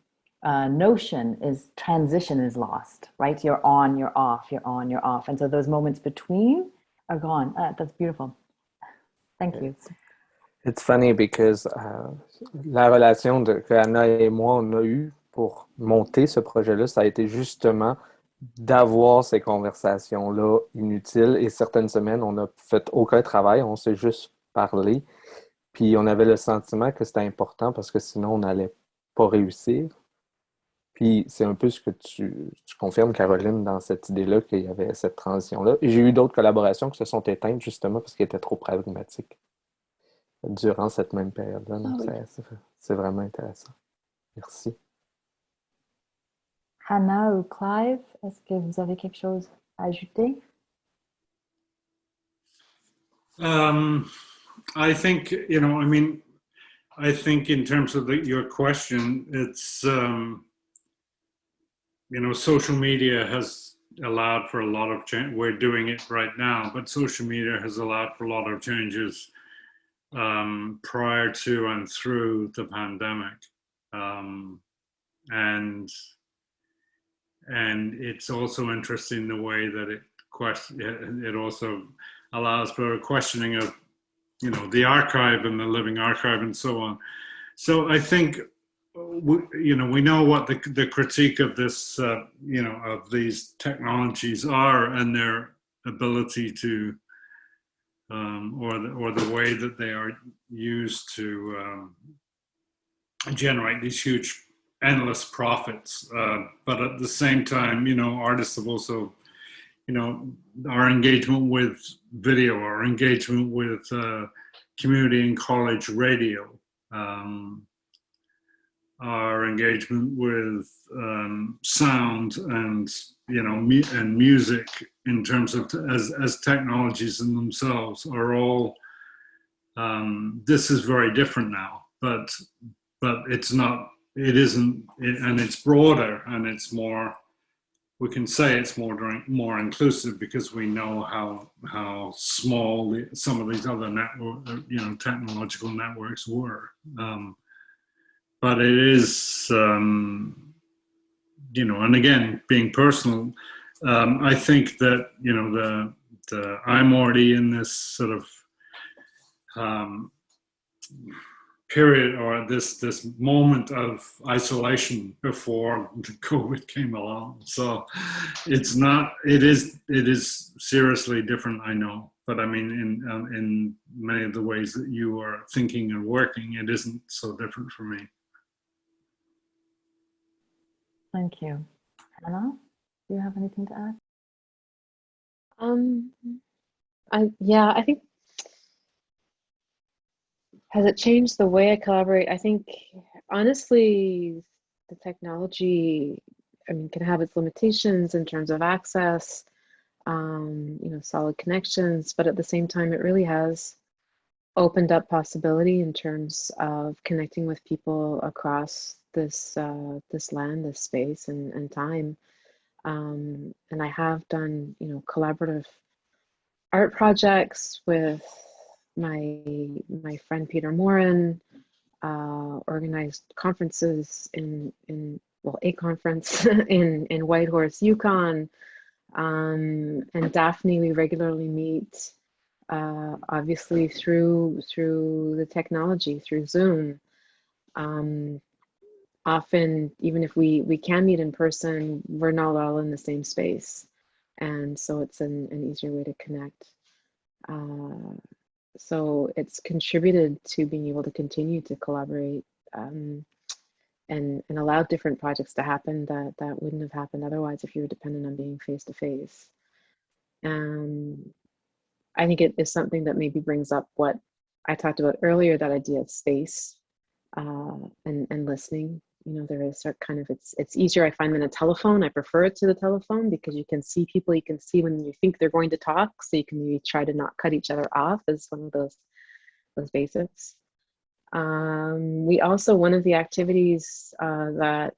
notion, is transition is lost, right? You're on, you're off, you're on, you're off. And so those moments between are gone. That's beautiful. Thank you. It's funny because la relation que Anna et moi on a eue pour monter ce projet-là, ça a été justement d'avoir ces conversations-là inutiles. Et certaines semaines, on n'a fait aucun travail, on s'est juste parlé. Puis on avait le sentiment que c'était important parce que sinon on n'allait pas réussir. Puis c'est un peu ce que tu confirmes, Caroline, dans cette idée-là, qu'il y avait cette transition-là. Et j'ai eu d'autres collaborations qui se sont éteintes justement parce qu'elles étaient trop pragmatiques durant cette même période-là. Donc oui. c'est vraiment intéressant. Merci. Hannah ou Clive, est-ce que vous avez quelque chose à ajouter? I think, I think in terms of your question, it's, social media has allowed for a lot of change. We're doing it right now, but social media has allowed for a lot of changes prior to and through the pandemic. And it's also interesting the way that it also allows for a questioning of, the archive and the living archive and so on. So I think, we know what the critique of this, of these technologies are and their ability to, or the way that they are used to generate these huge, endless profits. But at the same time, artists have also, our engagement with video, our engagement with community and college radio, our engagement with sound and and music in terms of as technologies in themselves are all. This is very different now, but it's not. It isn't, and it's broader and it's more. We can say it's more inclusive because we know how small some of these other technological networks were. But it is, and again, being personal, I think that, I'm already in this sort of period or this moment of isolation before the COVID came along. So it is seriously different, I know. But I mean, in many of the ways that you are thinking and working, it isn't so different for me. Thank you. Hannah, do you have anything to add? I think, has it changed the way I collaborate? I think, honestly, the technology, can have its limitations in terms of access, solid connections, but at the same time, it really has opened up possibility in terms of connecting with people across this land, this space and time. And I have done, collaborative art projects with my friend Peter Morin, organized conferences a conference in Whitehorse, Yukon, and Daphne. We regularly meet, obviously through the technology, through Zoom. Often, even if we can meet in person, we're not all in the same space, and so it's an easier way to connect. So it's contributed to being able to continue to collaborate and allow different projects to happen that wouldn't have happened otherwise if you were dependent on being face to face. I think it is something that maybe brings up what I talked about earlier, that idea of space and listening. There is a kind of, it's easier, I find, than a telephone. I prefer it to the telephone because you can see people, you can see when you think they're going to talk, so you can maybe try to not cut each other off as one of those basics. We also, one of the activities that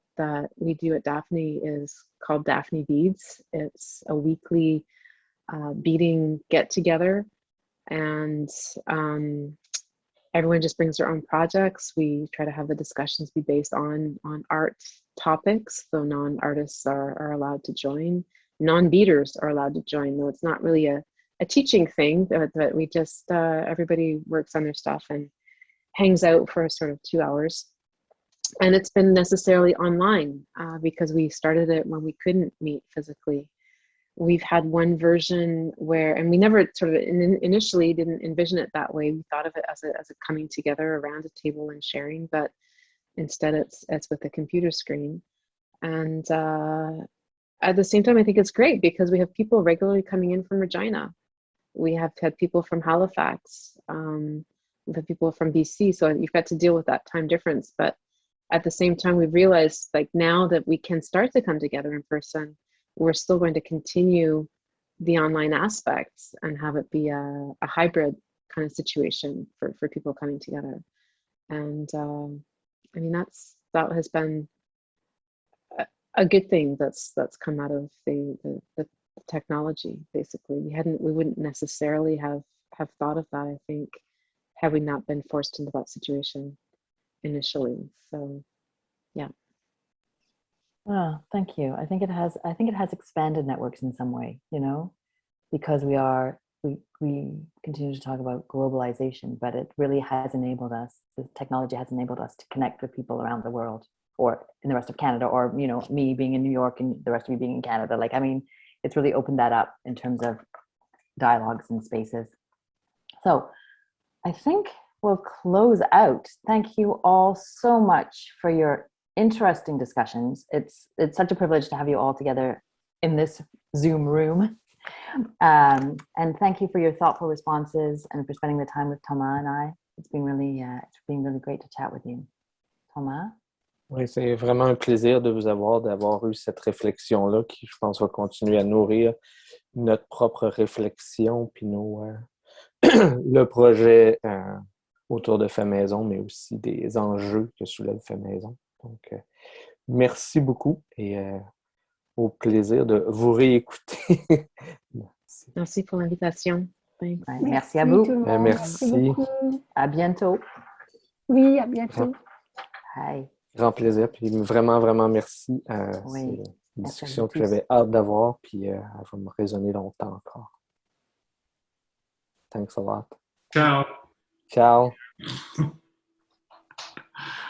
we do at Daphne is called Daphne Beads. It's a weekly beading get together, and everyone just brings their own projects. We try to have the discussions be based on art topics, so non-artists are allowed to join. Non-beaters are allowed to join, though it's not really a teaching thing, but we just, everybody works on their stuff and hangs out for sort of 2 hours. And it's been necessarily online because we started it when we couldn't meet physically. We've had one version where, and we never sort of initially didn't envision it that way. We thought of it as a coming together around a table and sharing, but instead it's with a computer screen. And at the same time, I think it's great because we have people regularly coming in from Regina. We have had people from Halifax. We've had people from BC. So you've got to deal with that time difference. But at the same time, we've realized like now that we can start to come together in person, we're still going to continue the online aspects and have it be a hybrid kind of situation for people coming together. And I mean, that has been a good thing that's come out of the technology. Basically, we wouldn't necessarily have thought of that, I think, had we not been forced into that situation initially. So yeah. Oh, thank you. I think it has expanded networks in some way, you know, because we continue to talk about globalization, but it really has enabled us, the technology has enabled us to connect with people around the world, or in the rest of Canada, or, you know, me being in New York and the rest of you being in Canada. Like, I mean, it's really opened that up in terms of dialogues and spaces. So I think we'll close out. Thank you all so much for your interesting discussions. It's such a privilege to have you all together in this Zoom room. And thank you for your thoughtful responses and for spending the time with Thomas and I. It's been really great to chat with you. Thomas? Oui, c'est vraiment un plaisir de vous avoir, d'avoir eu cette réflexion-là qui, je pense, va continuer à nourrir notre propre réflexion, puis le projet autour de Fait Maison, mais aussi des enjeux que soulève Fait Maison. Donc, merci beaucoup et au plaisir de vous réécouter. Merci pour l'invitation. Merci à vous. Tout le monde. Merci. Beaucoup. À bientôt. Oui, à bientôt. Bye. Grand plaisir, puis vraiment, vraiment merci. Oui. C'est une discussion que j'avais hâte d'avoir, puis elle va me résonner longtemps encore. Thanks a lot. Ciao. Ciao.